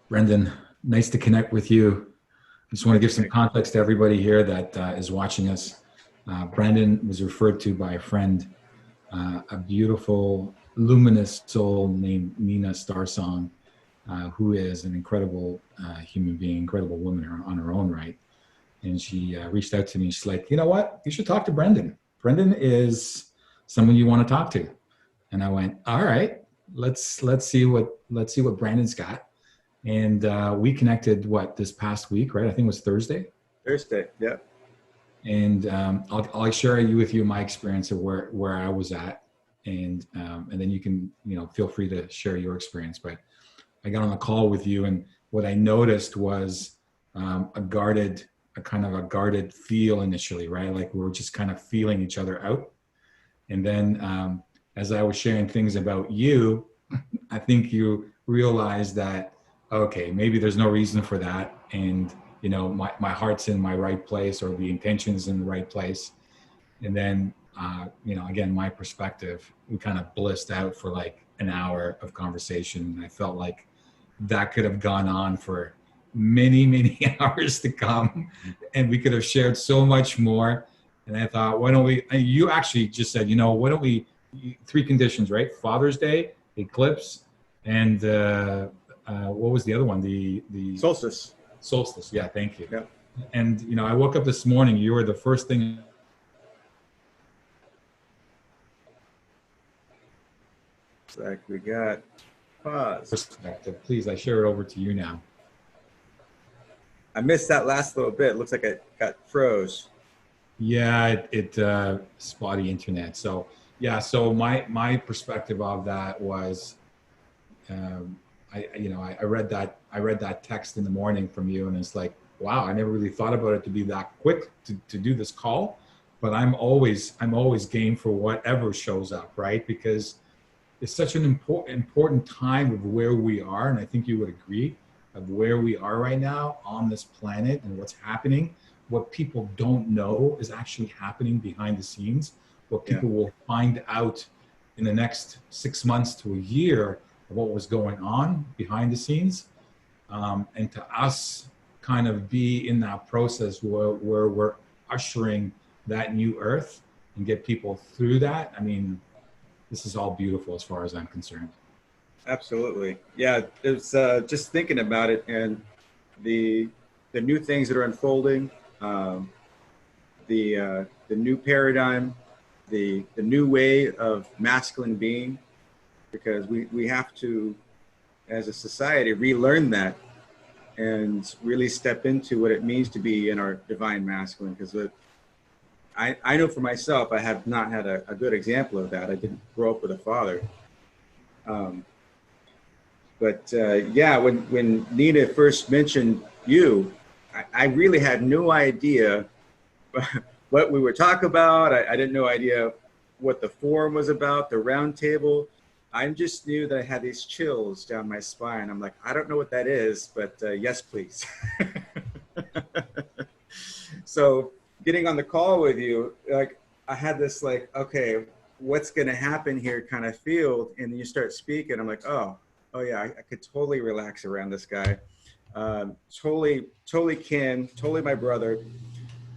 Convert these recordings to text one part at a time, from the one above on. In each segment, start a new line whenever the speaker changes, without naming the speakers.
Brendan, nice to connect with you. I just want to give some context to everybody here that is watching us. Brandon was referred to by a friend, a beautiful, luminous soul named Nina Starsong, who is an incredible human being, incredible woman on her own right. And she reached out to me. She's like, you know what? You should talk to Brendan. Brendan is someone you want to talk to. And I went, all right, let's see what Brandon's got. And we connected this past week, right? I think it was Thursday.
Thursday, yeah.
And I'll share with you my experience of where I was at, and then you can feel free to share your experience. But I got on the call with you, and what I noticed was a kind of a guarded feel initially, right? Like we were just kind of feeling each other out, and then as I was sharing things about you, I think you realized that, okay, maybe there's no reason for that. And, my heart's in my right place, or the intention is in the right place. And then, again, my perspective, we kind of blissed out for like an hour of conversation. And I felt like that could have gone on for many, many hours to come. And we could have shared so much more. And I thought, why don't we, you actually just said, why don't we, three conditions, right? Father's Day, eclipse, and what was the other one? The
Solstice.
Solstice. Yeah, thank you.
Yeah.
And I woke up this morning. You were the first thing.
Like we got pause.
Perspective. Please, I share it over to you now.
I missed that last little bit. Looks like it got froze.
Yeah, it spotty internet. So yeah, so my perspective of that was, I read that text in the morning from you, and it's like, wow, I never really thought about it to be that quick to do this call, but I'm always game for whatever shows up, right? Because it's such an important time of where we are, and I think you would agree, of where we are right now on this planet and what's happening. What people don't know is actually happening behind the scenes. What people will find out in the next 6 months to a year of what was going on behind the scenes. And to us kind of be in that process where we're ushering that new earth and get people through that. I mean, this is all beautiful as far as I'm concerned.
Absolutely. Yeah, it's just thinking about it, and the new things that are unfolding, the new paradigm, the new way of masculine being, because we have to, as a society, relearn that and really step into what it means to be in our divine masculine. Because I know for myself, I have not had a good example of that. I didn't grow up with a father. When Nina first mentioned you, I really had no idea what we were talking about. I didn't know idea what the forum was about, the round table. I just knew that I had these chills down my spine. I'm like, I don't know what that is, but yes, please. So getting on the call with you, like I had this like, okay, what's going to happen here kind of feel. And then you start speaking. I'm like, oh yeah, I could totally relax around this guy. Totally kin, totally my brother.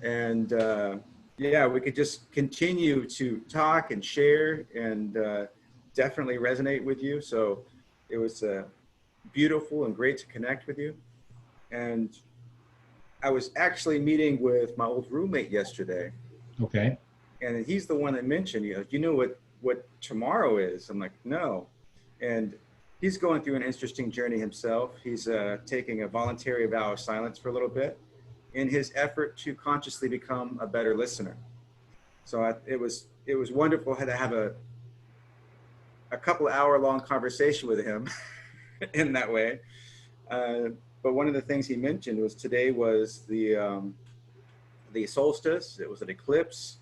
And we could just continue to talk and share and definitely resonate with you. So it was beautiful and great to connect with you. And I was actually meeting with my old roommate yesterday.
Okay.
And he's the one that mentioned, you know what tomorrow is? I'm like, no. And he's going through an interesting journey himself. He's taking a voluntary vow of silence for a little bit in his effort to consciously become a better listener. So it was wonderful to have a couple hour long conversation with him in that way. But one of the things he mentioned was today was the solstice. It was an eclipse,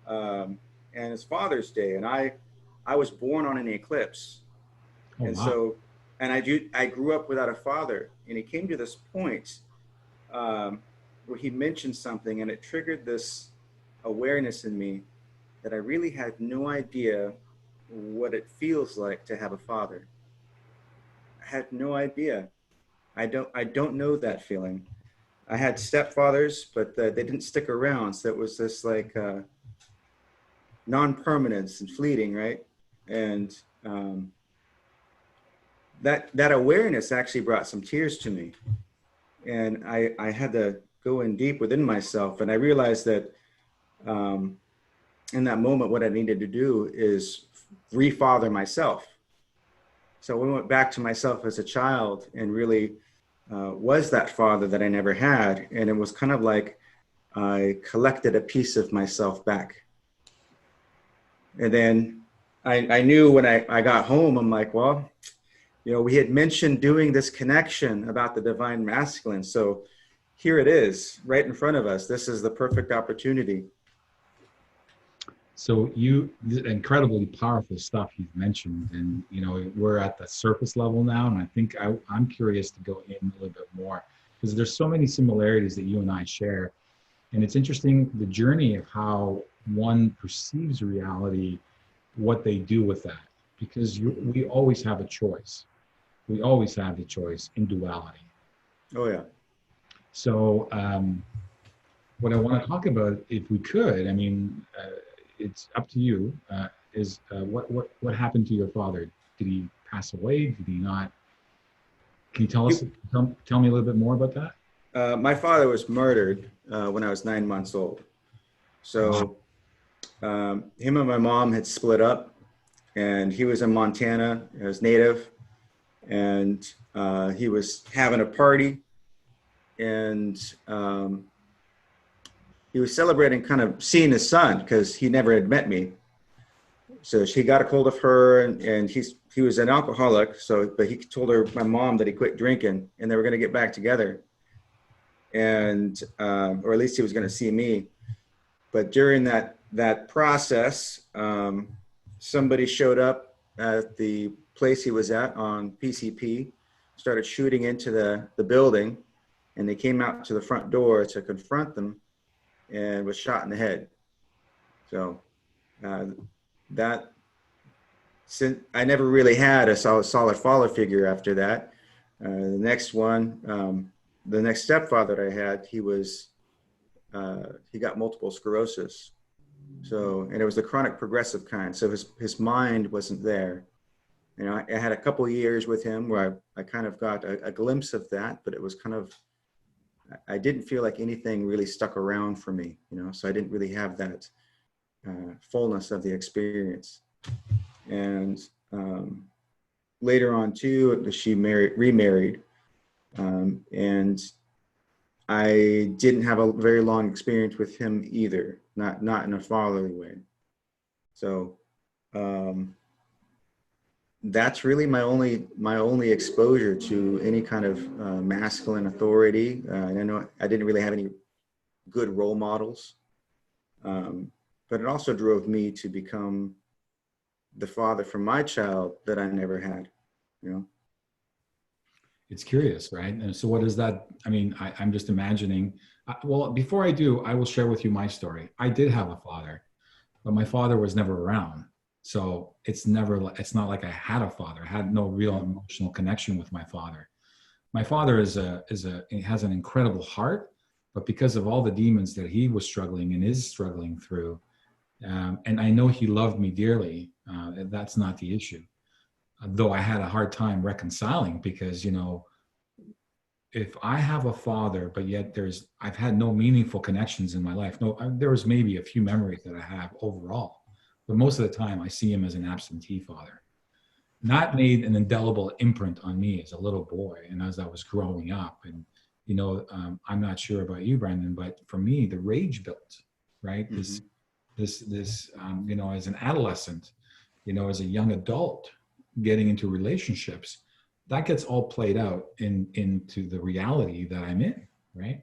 and it's Father's Day. And I was born on an eclipse.
Oh,
and
wow.
so, and I grew up without a father. And he came to this point where he mentioned something, and it triggered this awareness in me that I really had no idea what it feels like to have a father. I had no idea. I don't know that feeling. I had stepfathers, but they didn't stick around. So it was this like non-permanence and fleeting, right? And that awareness actually brought some tears to me. And I had to go in deep within myself. And I realized that in that moment, what I needed to do is refather myself. So I went back to myself as a child and really was that father that I never had. And it was kind of like I collected a piece of myself back. And then I knew when I got home, I'm like, well, we had mentioned doing this connection about the divine masculine. So here it is right in front of us. This is the perfect opportunity.
So incredibly powerful stuff you've mentioned, and we're at the surface level now, and I think I'm curious to go in a little bit more, because there's so many similarities that you and I share, and it's interesting the journey of how one perceives reality, what they do with that, because we always have a choice. We always have the choice in duality.
Oh yeah.
So what I want to talk about, if we could, it's up to you, is what happened to your father? Did he pass away? Did he not? Can you tell me a little bit more about that?
My father was murdered when I was 9 months old. So him and my mom had split up, and he was in Montana. He was native, and he was having a party, and he was celebrating kind of seeing his son because he never had met me. So she got a hold of her, and he was an alcoholic. But he told my mom that he quit drinking, and they were going to get back together, and or at least he was going to see me. But during that process, somebody showed up at the place he was at on PCP, started shooting into the building, and they came out to the front door to confront them, and was shot in the head. So since I never really had a solid father figure after that. The next one, the next stepfather I had, he got multiple sclerosis. So, and it was the chronic progressive kind. So his mind wasn't there. I had a couple of years with him where I kind of got a glimpse of that, but it was kind of, I didn't feel like anything really stuck around for me, so I didn't really have that fullness of the experience. And later on too, she remarried, and I didn't have a very long experience with him either, not in a fatherly way. So that's really my only exposure to any kind of masculine authority. And I know I didn't really have any good role models, but it also drove me to become the father for my child that I never had.
It's curious, right? And so what is that? I'm just imagining. Well, before I do, I will share with you my story. I did have a father, but my father was never around. So it's not like I had a father. I had no real emotional connection with my father. My father has an incredible heart, but because of all the demons that he was struggling and is struggling through, and I know he loved me dearly. That's not the issue. Though I had a hard time reconciling, because if I have a father, but yet I've had no meaningful connections in my life. There was maybe a few memories that I have overall. But most of the time, I see him as an absentee father. Not made an indelible imprint on me as a little boy and as I was growing up. And, I'm not sure about you, Brandon, but for me, the rage built, right? Mm-hmm. This as an adolescent, as a young adult getting into relationships, that gets all played out into the reality that I'm in, right?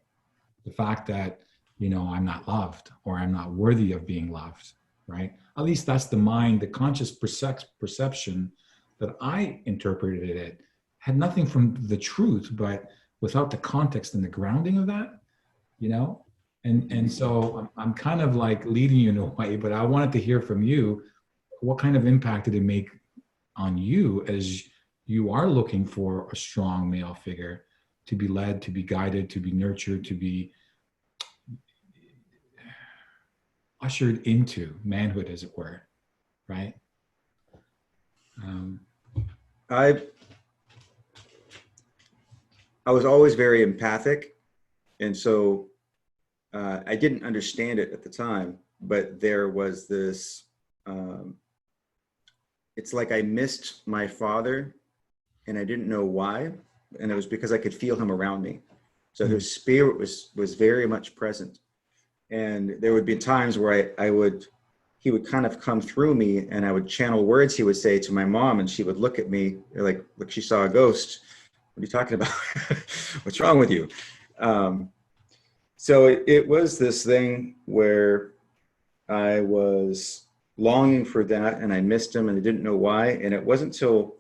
The fact that, I'm not loved, or I'm not worthy of being loved. Right? At least that's the mind, the conscious perception that I interpreted it had nothing from the truth, but without the context and the grounding of that, and so I'm kind of like leading you in a way, but I wanted to hear from you, what kind of impact did it make on you as you are looking for a strong male figure? to be led, to be guided, to be nurtured, to be ushered into manhood, as it were, right?
I was always very empathic, and so I didn't understand it at the time, but there was this, it's like I missed my father and I didn't know why. And it was because I could feel him around me. So his spirit was very much present. And there would be times where he would kind of come through me, and I would channel words he would say to my mom, and she would look at me like she saw a ghost. What are you talking about? What's wrong with you? So it was this thing where I was longing for that, and I missed him, and I didn't know why. And it wasn't until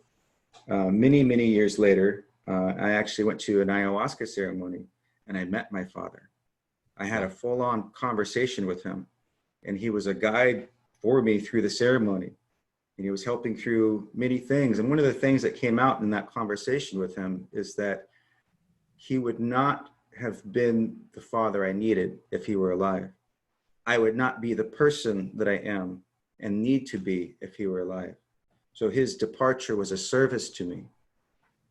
many, many years later, I actually went to an ayahuasca ceremony, and I met my father. I had a full-on conversation with him, and he was a guide for me through the ceremony. And he was helping through many things. And one of the things that came out in that conversation with him is that he would not have been the father I needed if he were alive. I would not be the person that I am and need to be if he were alive. So his departure was a service to me.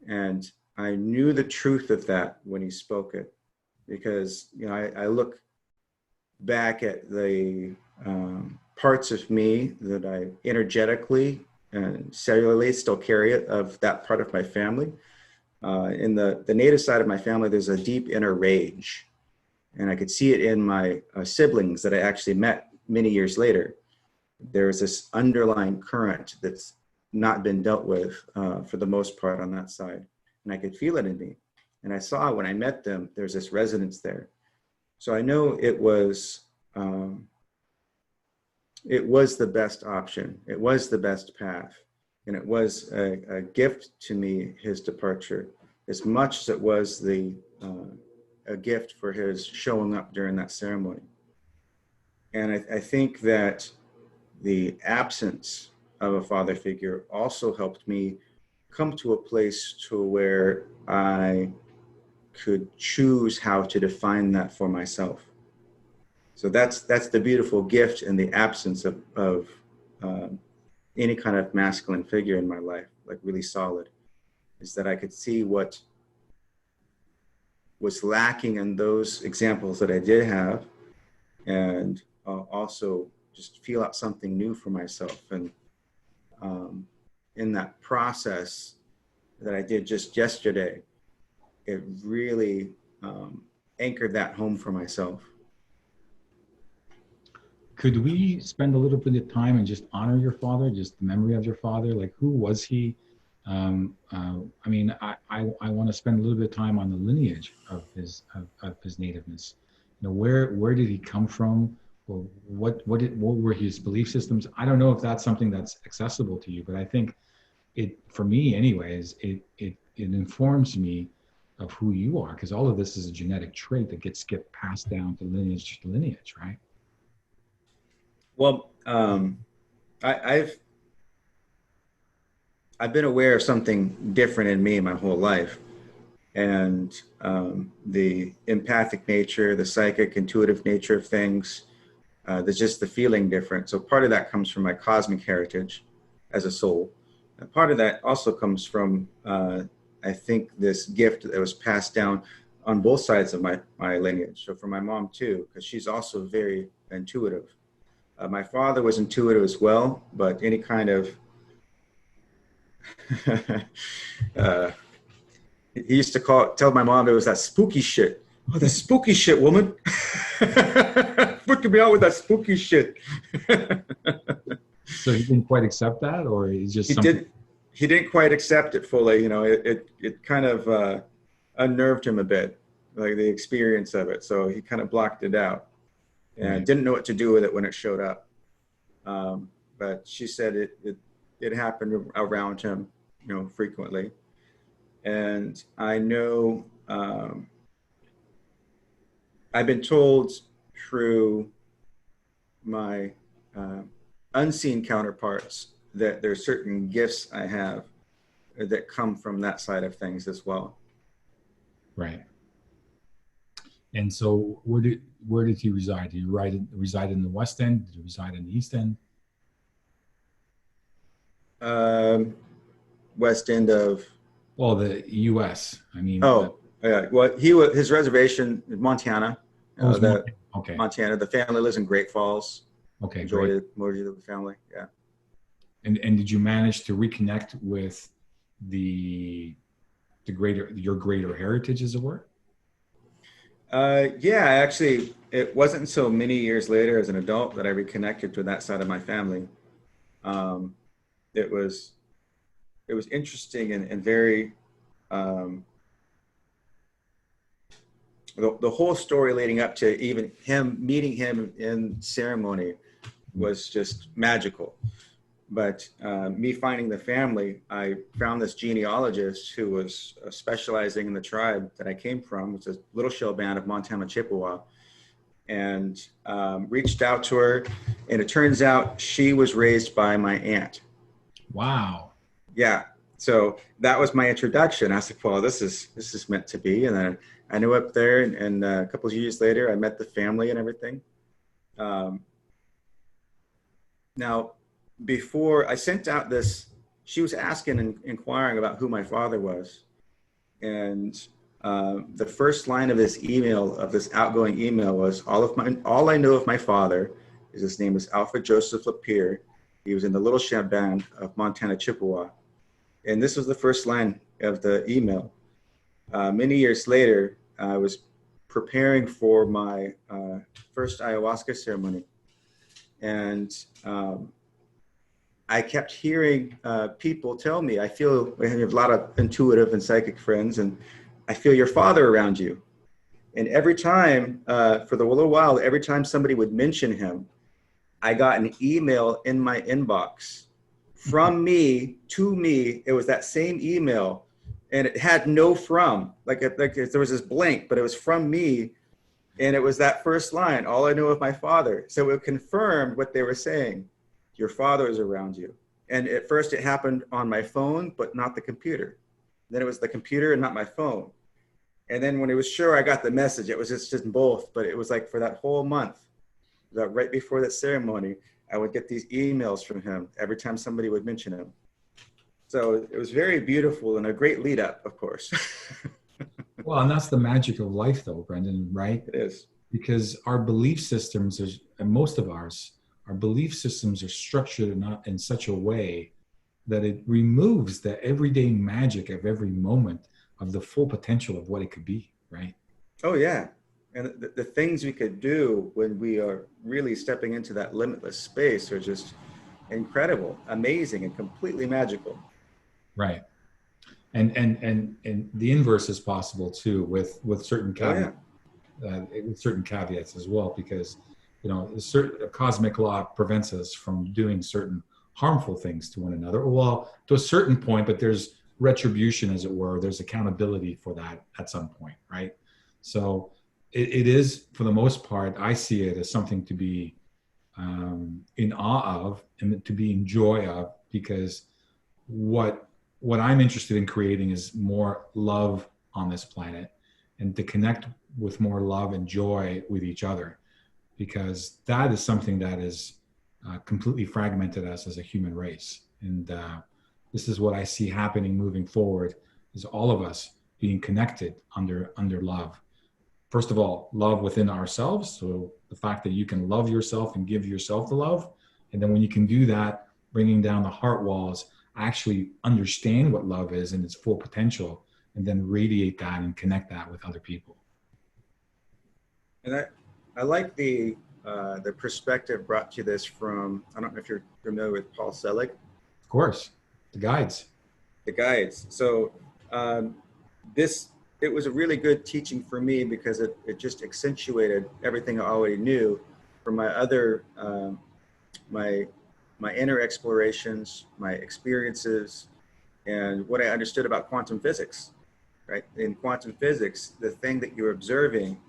And I knew the truth of that when he spoke it, because, you know, I look back at the parts of me that I energetically and cellularly still carry it of that part of my family. In the native side of my family, there's a deep inner rage. And I could see it in my siblings that I actually met many years later. There's this underlying current that's not been dealt with for the most part on that side. And I could feel it in me. And I saw when I met them, there's this resonance there. So I know it was the best option. It was the best path. And it was a gift to me, his departure, as much as it was a gift for his showing up during that ceremony. And I think that the absence of a father figure also helped me come to a place to where I could choose how to define that for myself. So that's the beautiful gift in the absence of any kind of masculine figure in my life, like really solid, is that I could see what was lacking in those examples that I did have, and also just feel out something new for myself. And in that process that I did just yesterday, it really anchored that home for myself.
Could we spend a little bit of time and just honor your father, just the memory of your father? Like, who was he? I mean, I want to spend a little bit of time on the lineage of his nativeness. You know, where did he come from? Or what were his belief systems? I don't know if that's something that's accessible to you, but I think for me anyways, it informs me of who you are, because all of this is a genetic trait that gets passed down to lineage to lineage, right?
Well, I've been aware of something different in me my whole life, and the empathic nature, the psychic, intuitive nature of things, there's just the feeling different. So part of that comes from my cosmic heritage as a soul. And part of that also comes from, I think, this gift that was passed down on both sides of my lineage. So from my mom too, because she's also very intuitive. My father was intuitive as well, but any kind of he used to tell my mom it was that spooky shit. Oh, that spooky shit, woman. Freaking me out with that spooky shit.
So he didn't quite accept that, or he's just
he didn't quite accept it fully. You know, it kind of unnerved him a bit, like the experience of it. So he kind of blocked it out and didn't know what to do with it when it showed up. But she said it happened around him, you know, frequently. And I know I've been told through my unseen counterparts that there are certain gifts I have that come from that side of things as well.
Right. And so where did he reside? Did he reside in the West End? Did he reside in the East End?
Um, West End of,
Well, the U.S. I mean,
oh, yeah. Well, his reservation in Montana.
it was more.
The
Okay.
Montana. The family lives in Great Falls.
Okay, great.
Majority of the family. Yeah.
And did you manage to reconnect with the your greater heritage, as it were?
Yeah, actually, it wasn't until many years later as an adult that I reconnected to that side of my family. Um, it was it was interesting and very um, the whole story leading up to even him meeting him in ceremony was just magical. But me finding the family, I found this genealogist who was specializing in the tribe that I came from, which is a little shell band of Montana Chippewa, and reached out to her. And it turns out she was raised by my aunt.
Wow.
Yeah. So that was my introduction. I was like, well, this is meant to be. And then I knew up there, and a couple of years later, I met the family and everything. Um, Now, before I sent out this, she was asking and inquiring about who my father was. And the first line of this email, of this outgoing email, was all I know of my father is his name is Alfred Joseph LaPiere. He was in the Little Shab Band of Montana Chippewa. And this was the first line of the email. Many years later, I was preparing for my first ayahuasca ceremony. And I kept hearing people tell me, I have a lot of intuitive and psychic friends, and I feel your father around you. And every time, for the little while, every time somebody would mention him, I got an email in my inbox from me to me. It was that same email, and it had no from, like there was this blank, but it was from me. And it was that first line, all I know of my father. So it confirmed what they were saying. Your father is around you. And at first it happened on my phone, but not the computer. Then it was the computer and not my phone. And then when it was sure I got the message, it was just both. But it was like for that whole month, that right before that ceremony, I would get these emails from him every time somebody would mention him. So it was very beautiful and a great lead up, of course.
Well, and that's the magic of life, though, Brendan, right?
It is.
Because our belief systems, and most of our belief systems are structured in such a way that it removes the everyday magic of every moment of the full potential of what it could be, right?
Oh, yeah. And the things we could do when we are really stepping into that limitless space are just incredible, amazing, and completely magical.
Right. And the inverse is possible too, with certain caveats, with certain caveats as well, because a cosmic law prevents us from doing certain harmful things to one another. Well, to a certain point, but there's retribution, as it were. There's accountability for that at some point, right? So it is, for the most part, I see it as something to be in awe of and to be in joy of, because what I'm interested in creating is more love on this planet, and to connect with more love and joy with each other, because that is something that is completely fragmented us as a human race. And this is what I see happening moving forward, is all of us being connected under love. First of all, love within ourselves. So the fact that you can love yourself and give yourself the love. And then when you can do that, bringing down the heart walls, actually understand what love is and its full potential, and then radiate that and connect that with other people.
And I like the perspective brought to this from, I don't know if you're familiar with Paul Selig.
Of course, the guides.
The guides. So it was a really good teaching for me, because it just accentuated everything I already knew from my other, my inner explorations, my experiences, and what I understood about quantum physics, right? In quantum physics, the thing that you're observing,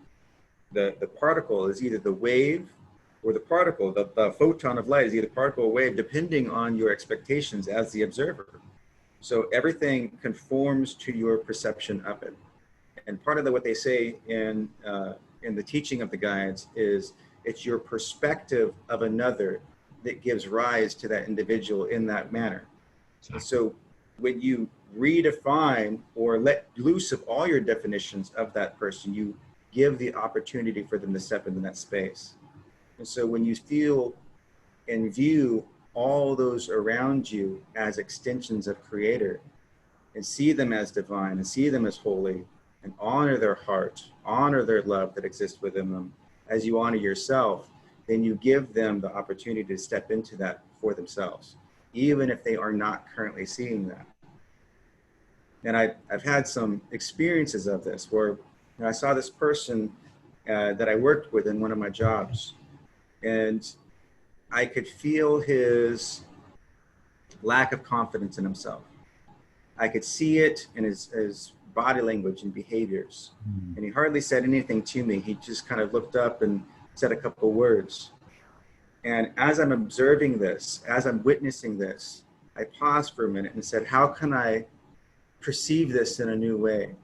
the particle is either the wave or the particle, the photon of light is either particle or wave, depending on your expectations as the observer. So everything conforms to your perception of it. And part of what they say in the teaching of the guides is it's your perspective of another that gives rise to that individual in that manner.
Exactly.
And so when you redefine or let loose of all your definitions of that person, you give the opportunity for them to step into that space. And so when you feel and view all those around you as extensions of Creator, and see them as divine, and see them as holy, and honor their heart, honor their love that exists within them, as you honor yourself, then you give them the opportunity to step into that for themselves, even if they are not currently seeing that. And I've had some experiences of this where I saw this person that I worked with in one of my jobs, and I could feel his lack of confidence in himself. I could see it in his body language and behaviors. And he hardly said anything to me. He just kind of looked up and said a couple of words. And as I'm observing this, as I'm witnessing this, I paused for a minute and said, how can I perceive this in a new way?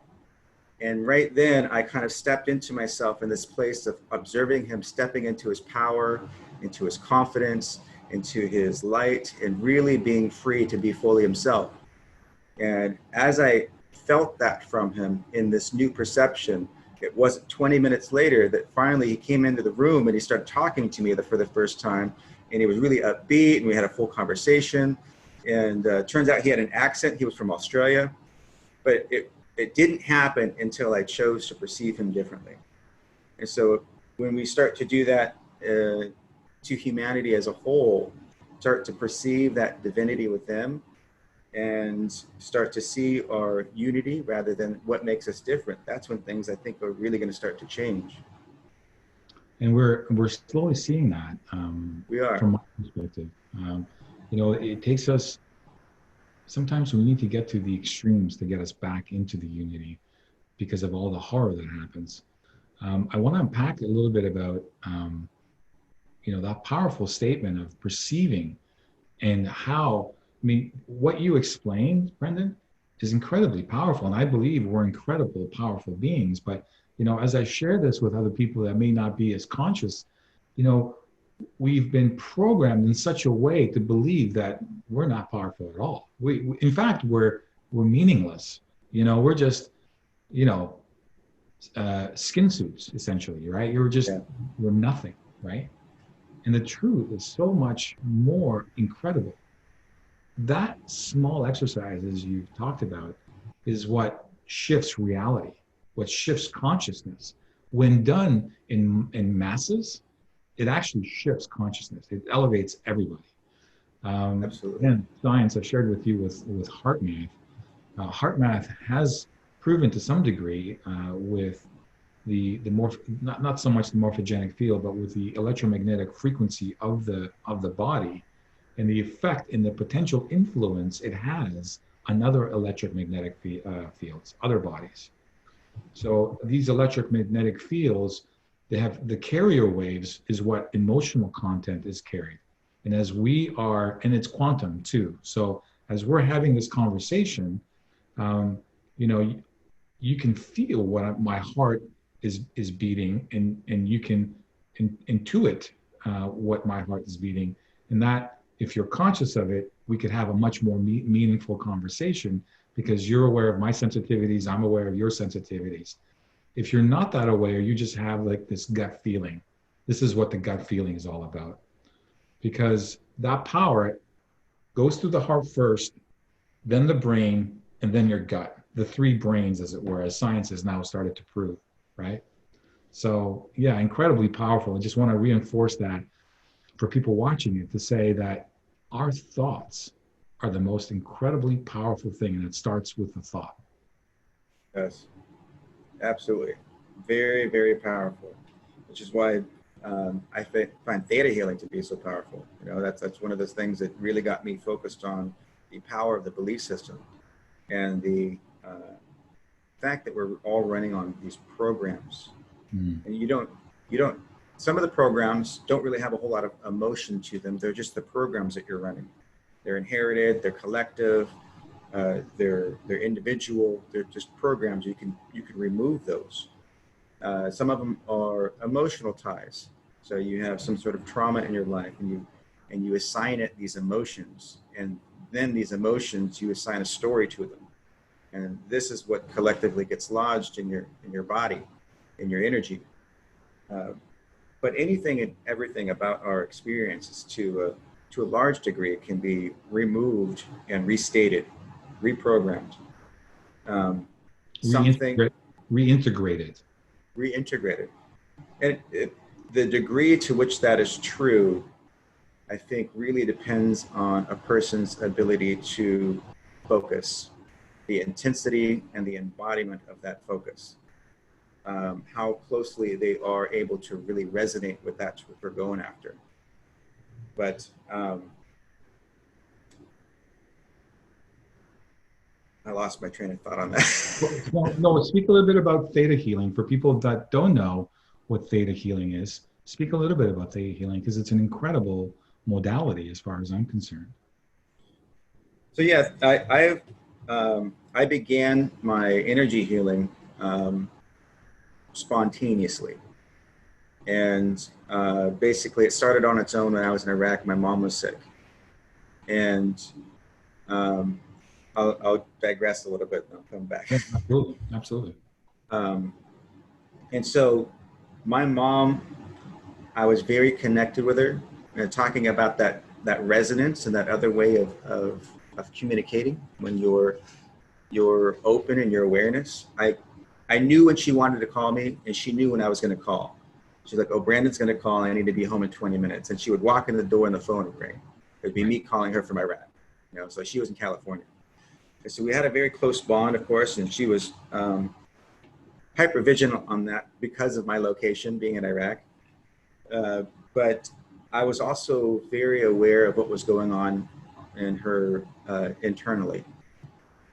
And right then I kind of stepped into myself in this place of observing him stepping into his power, into his confidence, into his light, and really being free to be fully himself. And as I felt that from him in this new perception, it wasn't 20 minutes later that finally he came into the room and he started talking to me for the first time. And he was really upbeat and we had a full conversation. And turns out he had an accent. He was from Australia. But it didn't happen until I chose to perceive him differently. And so when we start to do that to humanity as a whole, start to perceive that divinity with them, and start to see our unity rather than what makes us different, that's when things I think are really going to start to change.
And we're slowly seeing that.
We are.
From my perspective. It takes us, sometimes we need to get to the extremes to get us back into the unity because of all the horror that happens. I want to unpack a little bit about, that powerful statement of perceiving and how, what you explained, Brendan, is incredibly powerful. And I believe we're incredible, powerful beings. But, as I share this with other people that may not be as conscious, we've been programmed in such a way to believe that we're not powerful at all. We in fact, we're meaningless. We're just, skin suits, essentially, right? We're nothing, right? And the truth is so much more incredible. That small exercise, as you've talked about, is what shifts reality, what shifts consciousness. When done in masses, it actually shifts consciousness. It elevates everybody.
Absolutely.
And science, I've shared with you with heart math. Heart math has proven to some degree with the not so much the morphogenic field, but with the electromagnetic frequency of the body, and the effect and the potential influence it has on other electromagnetic fields, other bodies. So these electromagnetic fields, they have the carrier waves is what emotional content is carried. And as we are, and it's quantum too. So as we're having this conversation, you can feel what my heart is beating, and you can intuit what my heart is beating. And that, if you're conscious of it, we could have a much more meaningful conversation because you're aware of my sensitivities, I'm aware of your sensitivities. If you're not that aware, you just have like this gut feeling. This is what the gut feeling is all about. Because that power goes through the heart first, then the brain, and then your gut. The three brains, as it were, as science has now started to prove, right? So yeah, incredibly powerful. I just want to reinforce that for people watching it, to say that our thoughts are the most incredibly powerful thing, and it starts with the thought.
Yes, absolutely. Very, very powerful, which is why I find theta healing to be so powerful. That's one of those things that really got me focused on the power of the belief system and the fact that we're all running on these programs. And you don't, some of the programs don't really have a whole lot of emotion to them. They're just the programs that you're running. They're inherited, they're collective, they're individual. They're just programs. You can remove those. Some of them are emotional ties. So you have some sort of trauma in your life, and you assign it these emotions, and then these emotions you assign a story to them, and this is what collectively gets lodged in your body, in your energy. But anything and everything about our experiences, to a large degree, it can be removed and restated, reprogrammed. Something
Reintegrated.
reintegrated. And the degree to which that is true, I think, really depends on a person's ability to focus, the intensity and the embodiment of that focus. How closely they are able to really resonate with that what they're going after. But I lost my train of thought on that.
Well, no, speak a little bit about theta healing. For people that don't know what theta healing is, speak a little bit about theta healing, because it's an incredible modality as far as I'm concerned.
So yeah, I began my energy healing spontaneously. And basically it started on its own when I was in Iraq. My mom was sick. And I'll digress a little bit and I'll come back.
Yeah, absolutely, absolutely.
And so my mom, I was very connected with her, and talking about that resonance and that other way of communicating when you're open in your awareness. I knew when she wanted to call me, and she knew when I was going to call. She's like, "Oh, Brandon's going to call. I need to be home in 20 minutes." And she would walk in the door and the phone would ring. It'd be me calling her from Iraq. So she was in California. And so we had a very close bond, of course, and she was hyper vigilant on that because of my location being in Iraq. But I was also very aware of what was going on in her internally.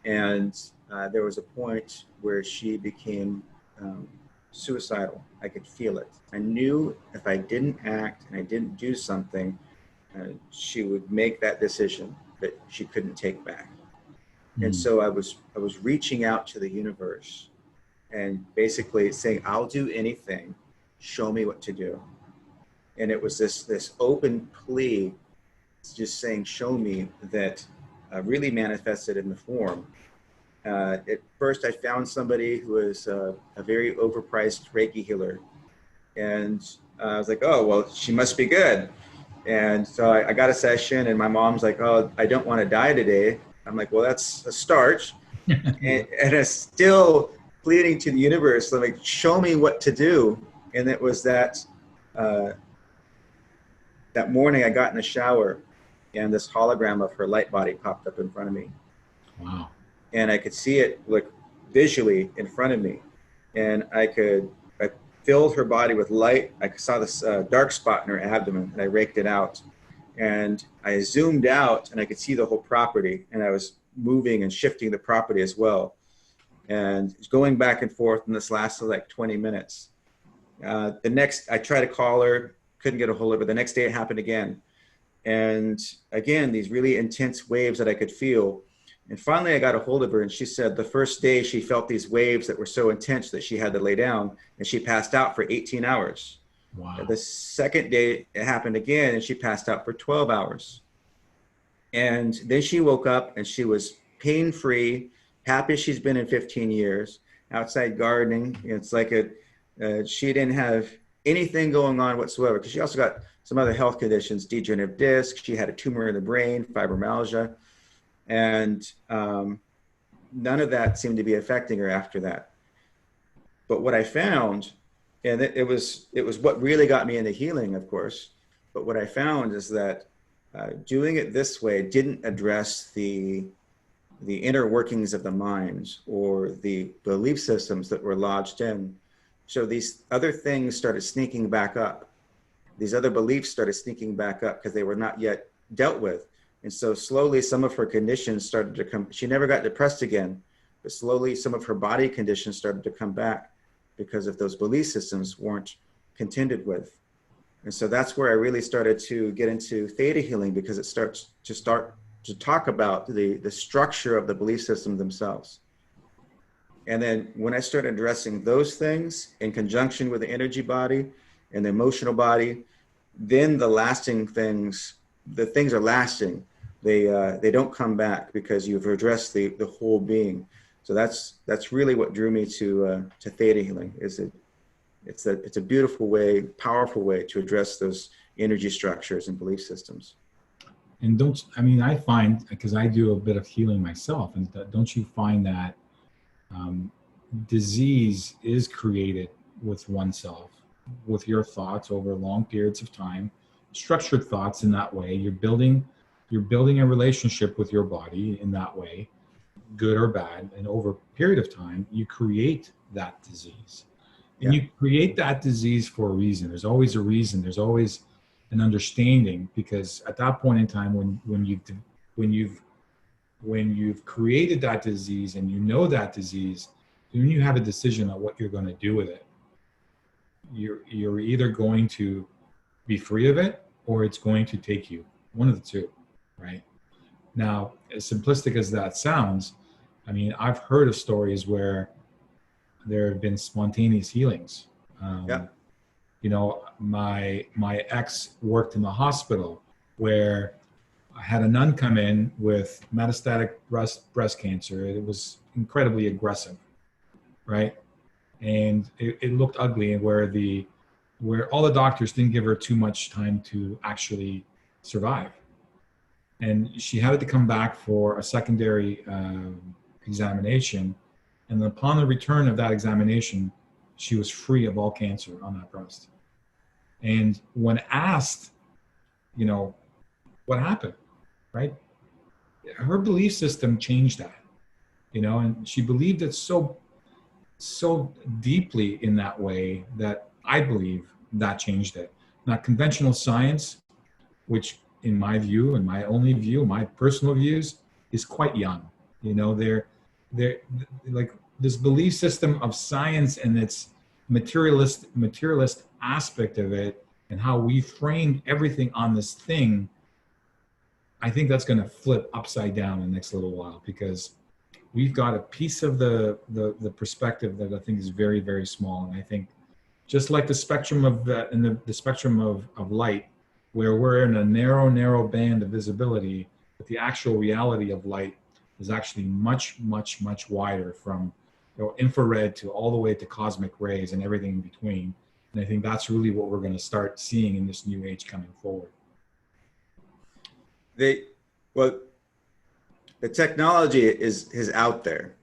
And there was a point where she became suicidal. I could feel it. I knew if I didn't act and I didn't do something, she would make that decision that she couldn't take back. And so I was reaching out to the universe and basically saying, "I'll do anything. Show me what to do." And it was this open plea, just saying, "Show me," that really manifested in the form. At first, I found somebody who was a very overpriced Reiki healer. And I was like, "Oh, well, she must be good." And so I got a session, and my mom's like, "Oh, I don't want to die today." I'm like, "Well, that's a start." and it's still pleading to the universe, like, "Show me what to do." And it was that morning I got in the shower, and this hologram of her light body popped up in front of me.
Wow.
And I could see it like visually in front of me. And I filled her body with light. I saw this dark spot in her abdomen, and I raked it out. And I zoomed out, and I could see the whole property, and I was moving and shifting the property as well. And going back and forth, and this lasted like 20 minutes. I tried to call her, couldn't get a hold of her. The next day it happened again. And again, these really intense waves that I could feel. And finally I got a hold of her, and she said the first day she felt these waves that were so intense that she had to lay down, and she passed out for 18 hours.
Wow.
The second day it happened again, and she passed out for 12 hours. And then she woke up, and she was pain-free, happy as she's been in 15 years, outside gardening. It's like she didn't have anything going on whatsoever, because she also got some other health conditions, degenerative disc. She had a tumor in the brain, fibromyalgia. And none of that seemed to be affecting her after that. But what I found, and it was what really got me into healing, of course, but what I found is that doing it this way didn't address the inner workings of the mind or the belief systems that were lodged in. So these other things started sneaking back up. These other beliefs started sneaking back up because they were not yet dealt with. And so slowly some of her conditions started to come. She never got depressed again, but slowly some of her body conditions started to come back because of those belief systems weren't contended with. And so that's where I really started to get into theta healing, because it starts talk about the structure of the belief system themselves. And then when I started addressing those things in conjunction with the energy body and the emotional body, then the lasting things, the things are lasting. They don't come back because you've addressed the whole being. So that's really what drew me to theta healing. It's a beautiful way, powerful way to address those energy structures and belief systems.
And I find, because I do a bit of healing myself, and don't you find that disease is created with oneself, with your thoughts over long periods of time, structured thoughts in that way. You're building a relationship with your body in that way, good or bad, and over a period of time, you create that disease. And you create that disease for a reason. There's always a reason. There's always an understanding, because at that point in time, when you've created that disease and you know that disease, then you have a decision on what you're going to do with it. You're either going to be free of it, or it's going to take you. One of the two, right? Now, as simplistic as that sounds, I mean, I've heard of stories where there have been spontaneous healings. You know, my ex worked in the hospital where I had a nun come in with metastatic breast cancer. It was incredibly aggressive, right? And it looked ugly, and where all the doctors didn't give her too much time to actually survive. And she had to come back for a secondary examination. And upon the return of that examination, she was free of all cancer on that breast. And when asked, you know, what happened, right? Her belief system changed that, you know, and she believed it so deeply in that way that I believe that changed it. Now, conventional science, which in my view, and my only view, my personal views, is quite young. You know, they're like this belief system of science and its materialist aspect of it, and how we framed everything on this thing. I think that's going to flip upside down in the next little while, because we've got a piece of the perspective that I think is very, very small. And I think just like the spectrum of the spectrum of light, where we're in a narrow band of visibility, but the actual reality of light is actually much, much, much wider, from infrared to all the way to cosmic rays and everything in between. And I think that's really what we're going to start seeing in this new age coming forward.
The technology is out there.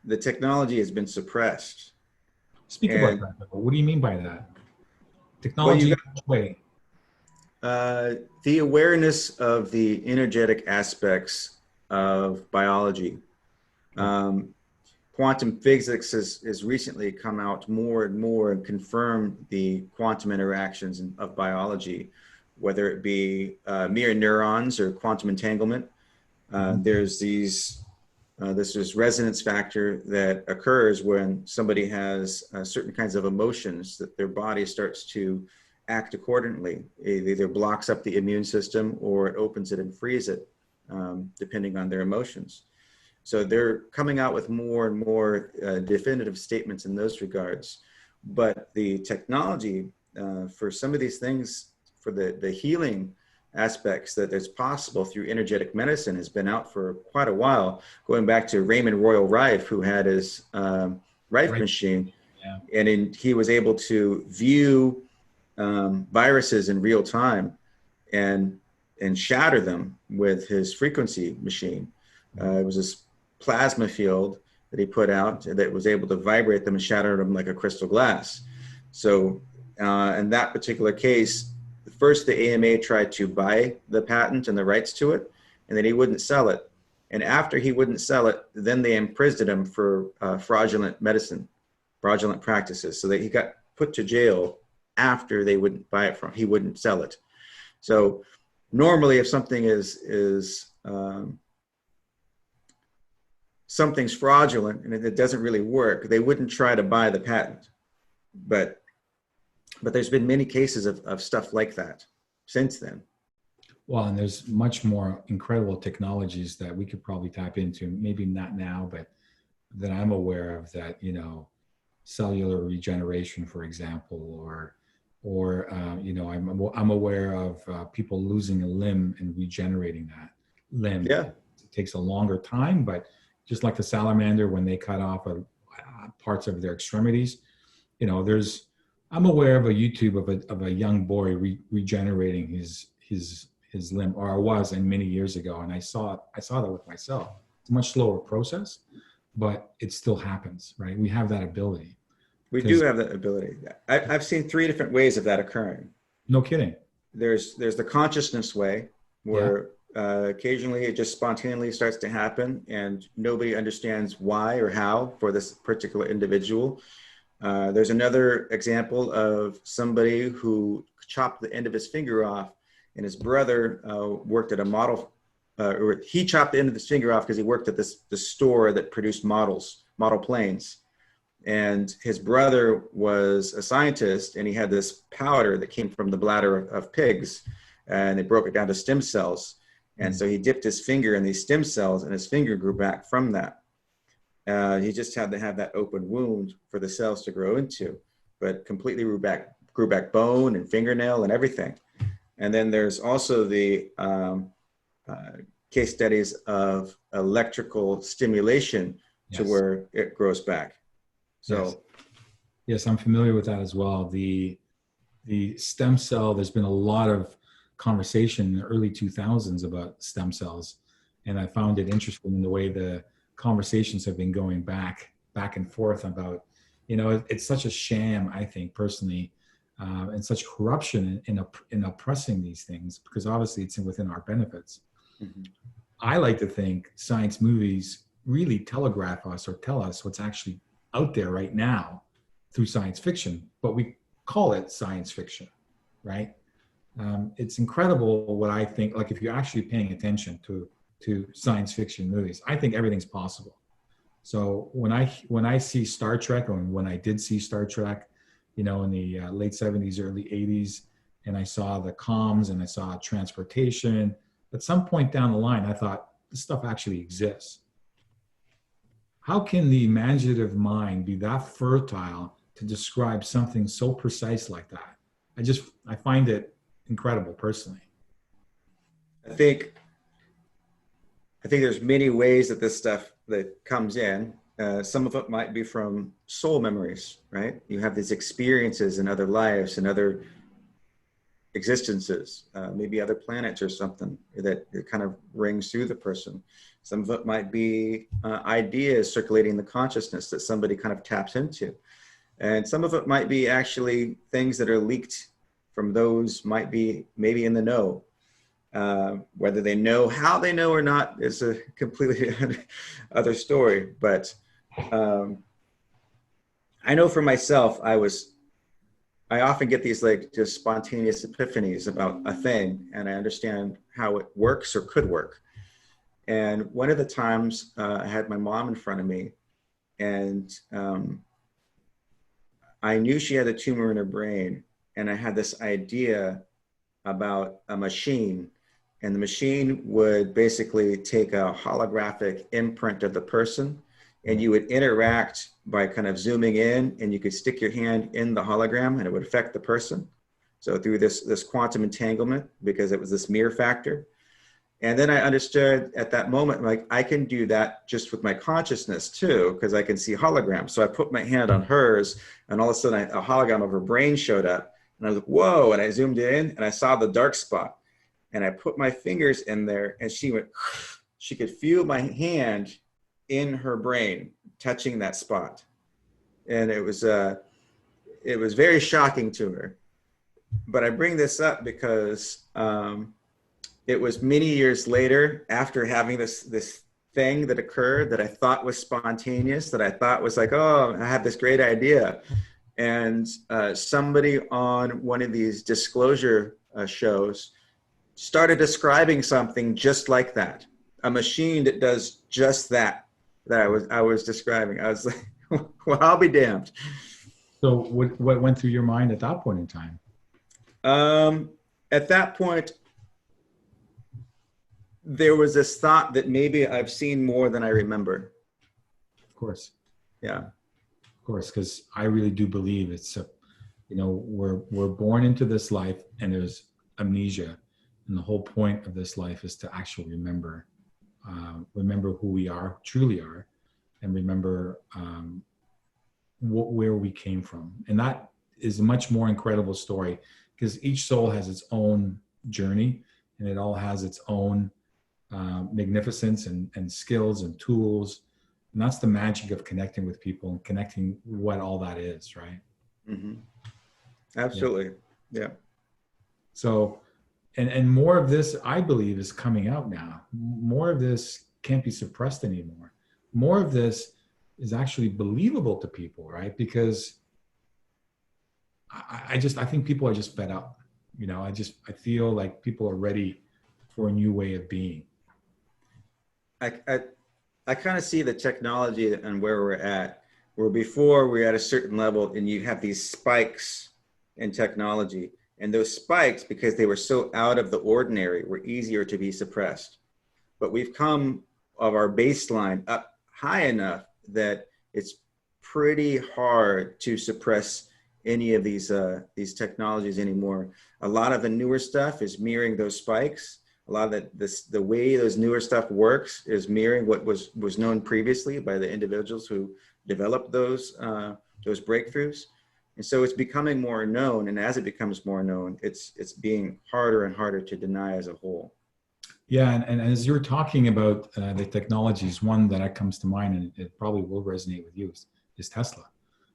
The technology has been suppressed.
Speak about that. What do you mean by that? Technology in which way?
The awareness of the energetic aspects of biology. Quantum physics has recently come out more and more and confirmed the quantum interactions of biology, whether it be mere neurons or quantum entanglement. There's this resonance factor that occurs when somebody has certain kinds of emotions, that their body starts to act accordingly. It either blocks up the immune system or it opens it and frees it, depending on their emotions. So they're coming out with more and more definitive statements in those regards. But the technology for some of these things, for the healing aspects that is possible through energetic medicine, has been out for quite a while, going back to Raymond Royal Rife, who had his Rife machine. Yeah. And he was able to view viruses in real time and shatter them with his frequency machine. It was this plasma field that he put out that was able to vibrate them and shatter them like a crystal glass. So in that particular case, first the AMA tried to buy the patent and the rights to it, and then he wouldn't sell it. And after he wouldn't sell it, then they imprisoned him for fraudulent medicine, fraudulent practices. So that he got put to jail after they wouldn't buy it from, he wouldn't sell it. So normally if something something's fraudulent and it doesn't really work, they wouldn't try to buy the patent. But there's been many cases of stuff like that since then.
Well, and there's much more incredible technologies that we could probably tap into, maybe not now, but that I'm aware of, that, cellular regeneration, for example, I'm aware of people losing a limb and regenerating that limb.
Yeah.
It takes a longer time, but just like the salamander, when they cut off parts of their extremities, I'm aware of a YouTube of a young boy regenerating his limb, or I was, and many years ago, and I saw that with myself. It's a much slower process, but it still happens, right? We have that ability.
We do have that ability. I've seen 3 different ways of that occurring.
No kidding.
There's the consciousness way, where occasionally it just spontaneously starts to happen and nobody understands why or how for this particular individual. There's another example of somebody who chopped the end of his finger off, and his brother worked at a model, or he chopped the end of his finger off because he worked at the store that produced model planes. And his brother was a scientist, and he had this powder that came from the bladder of pigs, and they broke it down to stem cells. And so he dipped his finger in these stem cells, and his finger grew back from that. He just had to have that open wound for the cells to grow into, but completely grew back bone and fingernail and everything. And then there's also the case studies of electrical stimulation to where it grows back. So,
yes, I'm familiar with that as well. The stem cell, there's been a lot of conversation in the early 2000s about stem cells. And I found it interesting in the way the conversations have been going back and forth about, it's such a sham, I think, personally, and such corruption in oppressing these things, because obviously it's within our benefits. Mm-hmm. I like to think science movies really telegraph us or tell us what's actually out there right now through science fiction, but we call it science fiction, right? It's incredible what I think, like if you're actually paying attention to science fiction movies, I think everything's possible. So when I see Star Trek, or when I did see Star Trek, in the late 70s, early 80s, and I saw the comms and I saw transportation, at some point down the line, I thought, this stuff actually exists. How can the imaginative mind be that fertile to describe something so precise like that? I find it incredible personally.
I think there's many ways that this stuff that comes in. Some of it might be from soul memories, right? You have these experiences in other lives and other existences, maybe other planets or something that it kind of rings through the person. Some of it might be ideas circulating the consciousness that somebody kind of taps into. And some of it might be actually things that are leaked from those might be maybe in the know. Whether they know how they know or not is a completely other story. But I know for myself, I often get these like just spontaneous epiphanies about a thing, and I understand how it works or could work. And one of the times I had my mom in front of me, and I knew she had a tumor in her brain, and I had this idea about a machine, and the machine would basically take a holographic imprint of the person, and you would interact by kind of zooming in, and you could stick your hand in the hologram and it would affect the person. So through this quantum entanglement, because it was this mirror factor. And then I understood at that moment, like I can do that just with my consciousness too, because I can see holograms. So I put my hand on hers, and all of a sudden a hologram of her brain showed up, and I was like, whoa, and I zoomed in and I saw the dark spot, and I put my fingers in there, and she could feel my hand in her brain touching that spot. And it was very shocking to her. But I bring this up because it was many years later, after having this thing that occurred that I thought was spontaneous, that I thought was like, oh, I have this great idea. And somebody on one of these disclosure shows started describing something just like that, a machine that does just that I was describing. I was like, well, I'll be damned.
So what went through your mind at that point in time?
At that point, there was this thought that maybe I've seen more than I remember.
Of course.
Yeah.
Of course, because I really do believe it's a, we're born into this life and there's amnesia, and the whole point of this life is to actually remember who we are, truly are, and remember where we came from. And that is a much more incredible story, because each soul has its own journey, and it all has its own magnificence and skills and tools. And that's the magic of connecting with people and connecting what all that is, right?
Mm-hmm. Absolutely. Yeah.
So, and more of this, I believe, is coming out now. More of this can't be suppressed anymore. More of this is actually believable to people, right? Because I think people are just fed up. I feel like people are ready for a new way of being.
I kind of see the technology and where we're at, where before we're at a certain level and you have these spikes in technology. And those spikes, because they were so out of the ordinary, were easier to be suppressed. But we've come of our baseline up high enough that it's pretty hard to suppress any of these technologies anymore. A lot of the newer stuff is mirroring those spikes. A lot of the way those newer stuff works is mirroring what was known previously by the individuals who developed those breakthroughs. And so it's becoming more known, and as it becomes more known, it's being harder and harder to deny as a whole.
Yeah, and as you're talking about the technologies, one that comes to mind, and it probably will resonate with you, is Tesla.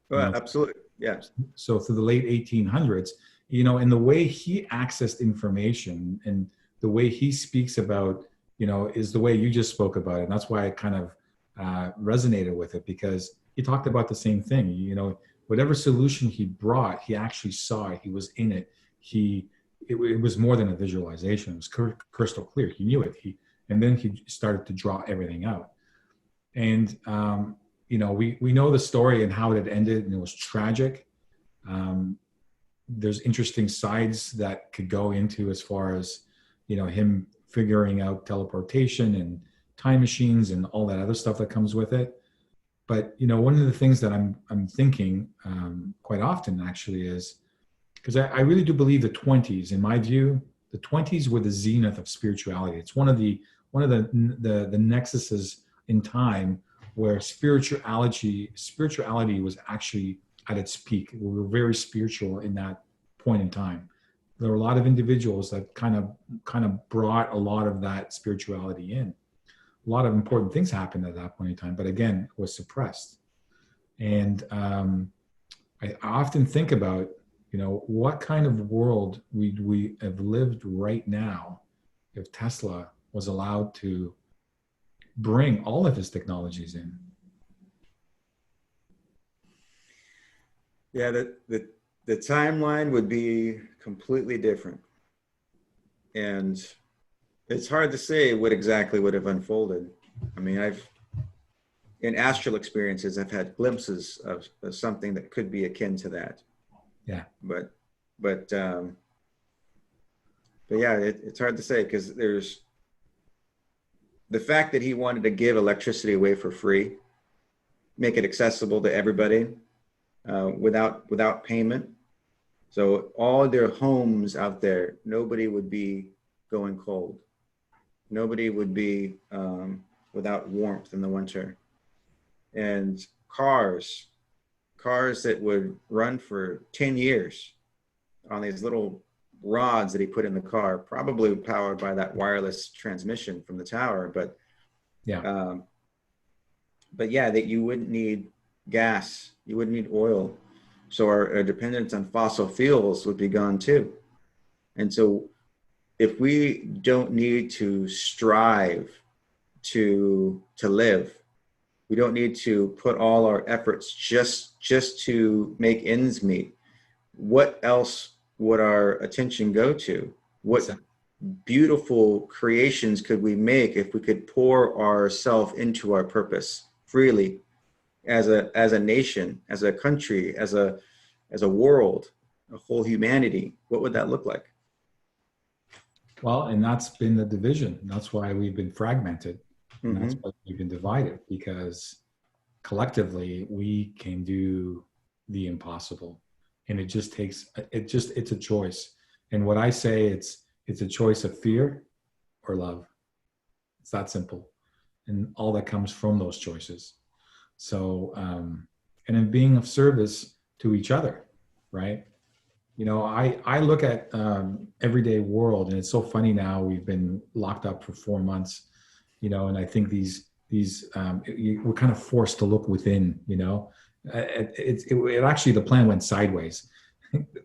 Well, absolutely, yeah.
So through the late 1800s, and the way he accessed information and the way he speaks about, is the way you just spoke about it. And that's why I kind of resonated with it, because he talked about the same thing. Whatever solution he brought, he actually saw it. He was in it. It was more than a visualization. It was crystal clear. He knew it. And then he started to draw everything out. And, we know the story and how it ended, and it was tragic. There's interesting sides that could go into as far as, him figuring out teleportation and time machines and all that other stuff that comes with it. But, one of the things that I'm thinking quite often actually is, because I really do believe the 20s, in my view, the 20s were the zenith of spirituality. It's one of the nexuses in time where spirituality was actually at its peak. We were very spiritual in that point in time. There were a lot of individuals that kind of brought a lot of that spirituality in. A lot of important things happened at that point in time, but again, it was suppressed. And I often think about, what kind of world we have lived right now if Tesla was allowed to bring all of his technologies in.
Yeah, the timeline would be completely different. And it's hard to say what exactly would have unfolded. I mean, in astral experiences, I've had glimpses of something that could be akin to that.
Yeah.
But yeah, it's hard to say, because there's the fact that he wanted to give electricity away for free, make it accessible to everybody without payment. So all their homes out there, nobody would be going cold. Nobody would be without warmth in the winter. And cars that would run for 10 years on these little rods that he put in the car, probably powered by that wireless transmission from the tower. But yeah, that you wouldn't need gas, you wouldn't need oil. So our dependence on fossil fuels would be gone too. And so if we don't need to strive to live, we don't need to put all our efforts just to make ends meet, what else would our attention go to? What beautiful creations could we make if we could pour ourselves into our purpose freely, as a nation, as a country, as a world, a whole humanity? What would that look like?
Well, and that's been the division. That's why we've been fragmented. And that's
Mm-hmm.
why we've been divided, because collectively we can do the impossible. And it just takes, it's a choice. And what I say, it's a choice of fear or love. It's that simple. And all that comes from those choices. So, and in being of service to each other, right? I look at everyday world, and it's so funny now. We've been locked up for 4 months, and I think we're kind of forced to look within. It actually, the plan went sideways.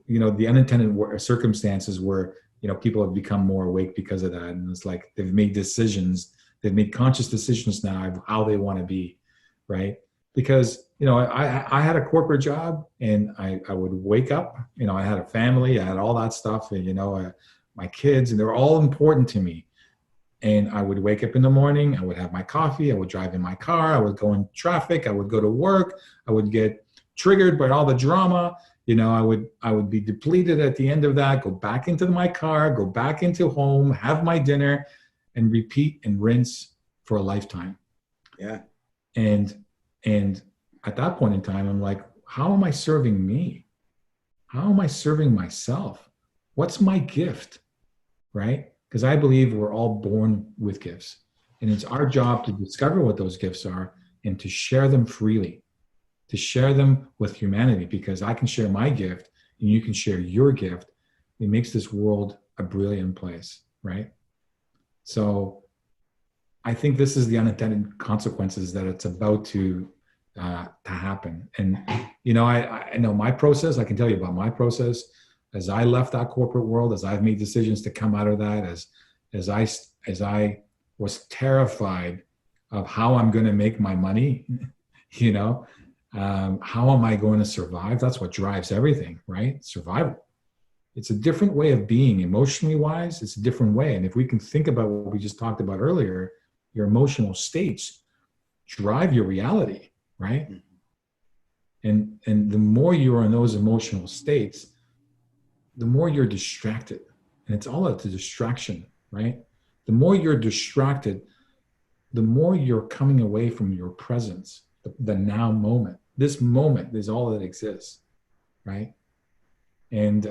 The unintended circumstances where people have become more awake because of that, and it's like they've made decisions, they've made conscious decisions now of how they want to be, right? Because I had a corporate job, and I would wake up, I had a family, I had all that stuff, and my kids, and they're all important to me. And I would wake up in the morning, I would have my coffee, I would drive in my car, I would go in traffic, I would go to work, I would get triggered by all the drama. I would be depleted at the end of that, go back into my car, go back into home, have my dinner, and repeat and rinse for a lifetime.
Yeah.
And at that point in time, I'm like, how am I serving me? How am I serving myself? What's my gift? Right? Because I believe we're all born with gifts. And it's our job to discover what those gifts are and to share them freely, to share them with humanity, because I can share my gift and you can share your gift. It makes this world a brilliant place, right? So I think this is the unintended consequences that it's about to happen. And I know my process. I can tell you about my process. As I left that corporate world, as I've made decisions to come out of that, as I was terrified of how I'm going to make my money, how am I going to survive? That's what drives everything, right? Survival. It's a different way of being emotionally wise. It's a different way. And if we can think about what we just talked about earlier, your emotional states drive your reality, right? And the more you are in those emotional states, the more you're distracted. And it's all about the distraction, right? The more you're distracted, the more you're coming away from your presence, the now moment. This moment is all that exists, right? And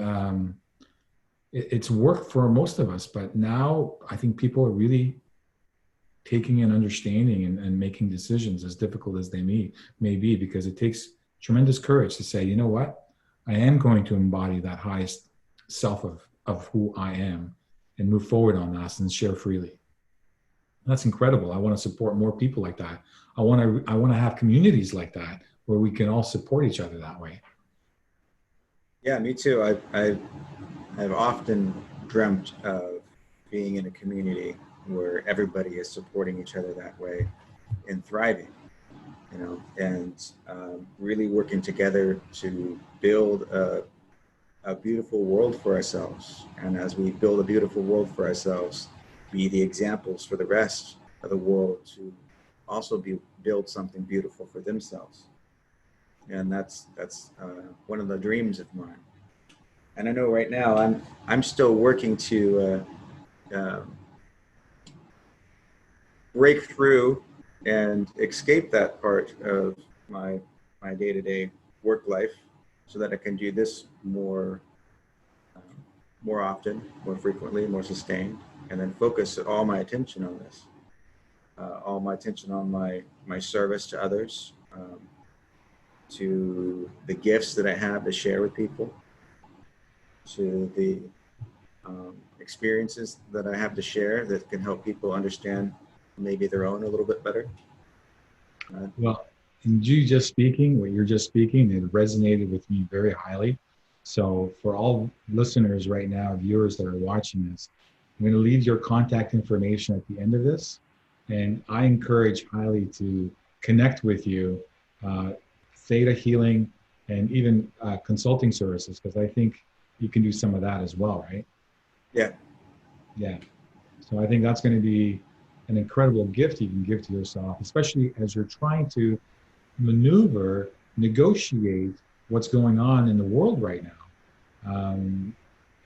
it's worked for most of us, but now I think people are really taking and understanding and making decisions, as difficult as they may be, because it takes tremendous courage to say, you know what, I am going to embody that highest self of who I am and move forward on that and share freely. That's incredible. I want to support more people like that. I want to have communities like that where we can all support each other that way.
Yeah, me too. I've often dreamt of being in a community where everybody is supporting each other that way and thriving, and really working together to build a beautiful world for ourselves. And as we build a beautiful world for ourselves, be the examples for the rest of the world to also build something beautiful for themselves. And that's one of the dreams of mine. And I know right now I'm still working to break through and escape that part of my day-to-day work life, so that I can do this more often, more frequently, more sustained, and then focus all my attention on this, all my attention on my service to others, to the gifts that I have to share with people, to the experiences that I have to share that can help people understand maybe their own a little bit better.
Well, and you just speaking, what you're just speaking, it resonated with me very highly. So for all listeners right now, viewers that are watching this, I'm going to leave your contact information at the end of this. And I encourage highly to connect with you, Theta Healing, and even consulting services, because I think you can do some of that as well, right?
Yeah.
Yeah. So I think that's going to be an incredible gift you can give to yourself, especially as you're trying to negotiate what's going on in the world right now.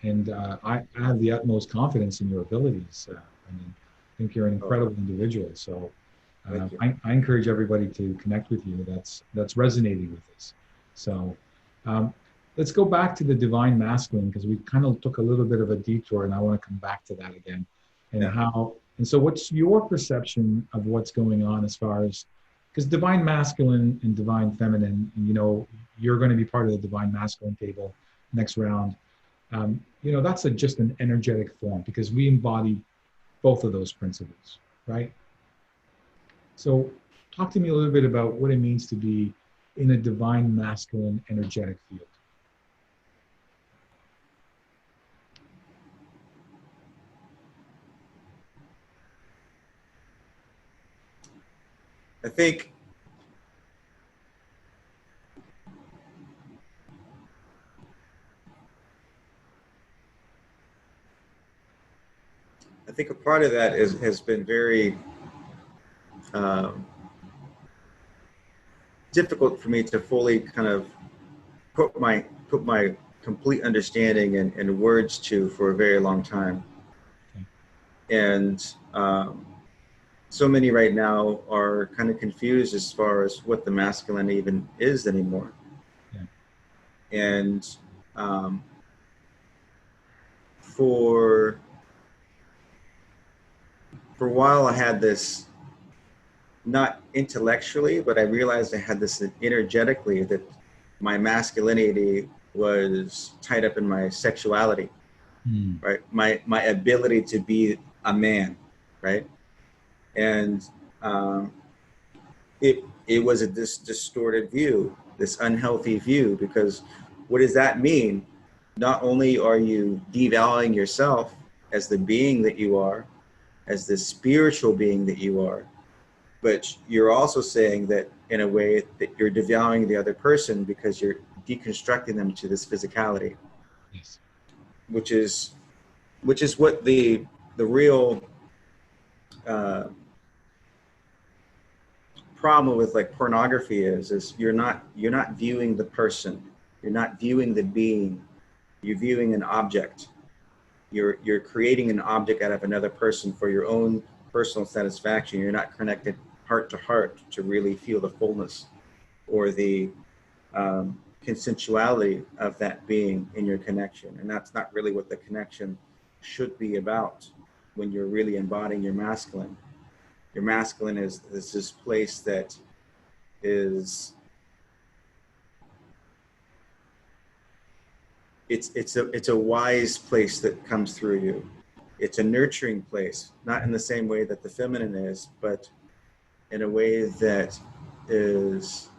And I have the utmost confidence in your abilities. I mean, I think you're an
Oh,
incredible individual. So
thank you.
I encourage everybody to connect with you that's resonating with this. So um, let's go back to the divine masculine, because we kind of took a little bit of a detour, and I want to come back to that again. And
Yeah.
how, and so what's your perception of what's going on as far as, because divine masculine and divine feminine, and you're going to be part of the divine masculine table next round. That's just an energetic form, because we embody both of those principles, right? So talk to me a little bit about what it means to be in a divine masculine energetic field.
I think a part of that has been very um, difficult for me to fully kind of put my complete understanding and words to for a very long time.
Okay.
And so many right now are kind of confused as far as what the masculine even is anymore.
Yeah.
And um, for a while, I had this, not intellectually, but I realized I had this energetically, that my masculinity was tied up in my sexuality,
Mm.
right? My ability to be a man, right? And um, it was this distorted view, this unhealthy view, because what does that mean? Not only are you devaluing yourself as the being that you are, as the spiritual being that you are, but you're also saying that in a way that you're devaluing the other person because you're deconstructing them to this physicality,
Yes.
which is what the real uh, problem with like pornography is you're not viewing the person, you're not viewing the being, you're viewing an object. You're creating an object out of another person for your own personal satisfaction. You're not connected heart to heart to really feel the fullness or the consensuality of that being in your connection. And that's not really what the connection should be about when you're really embodying your masculine. Your masculine is this place that is, it's a wise place that comes through you. It's a nurturing place, not in the same way that the feminine is, but in a way that is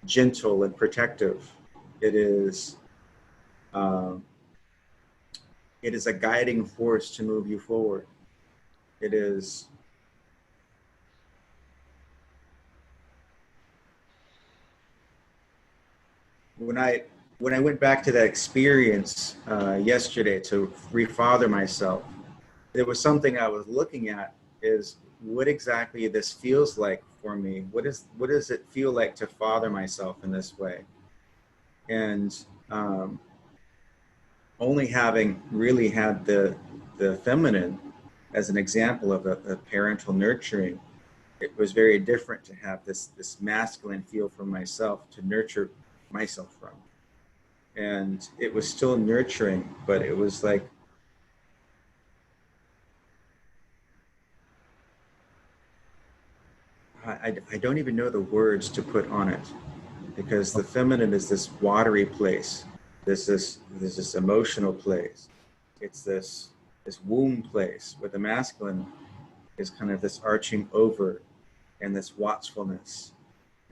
gentle and protective. It is um, it is a guiding force to move you forward. It is when I went back to that experience yesterday to refather myself, there was something I was looking at, is what exactly this feels like for me. What does it feel like to father myself in this way? And um, only having really had the feminine as an example of a parental nurturing, it was very different to have this masculine feel for myself to nurture myself from. And it was still nurturing, but it was like I don't even know the words to put on it, because the feminine is this watery place. There's this emotional place. It's this womb place, where the masculine is kind of this arching over and this watchfulness.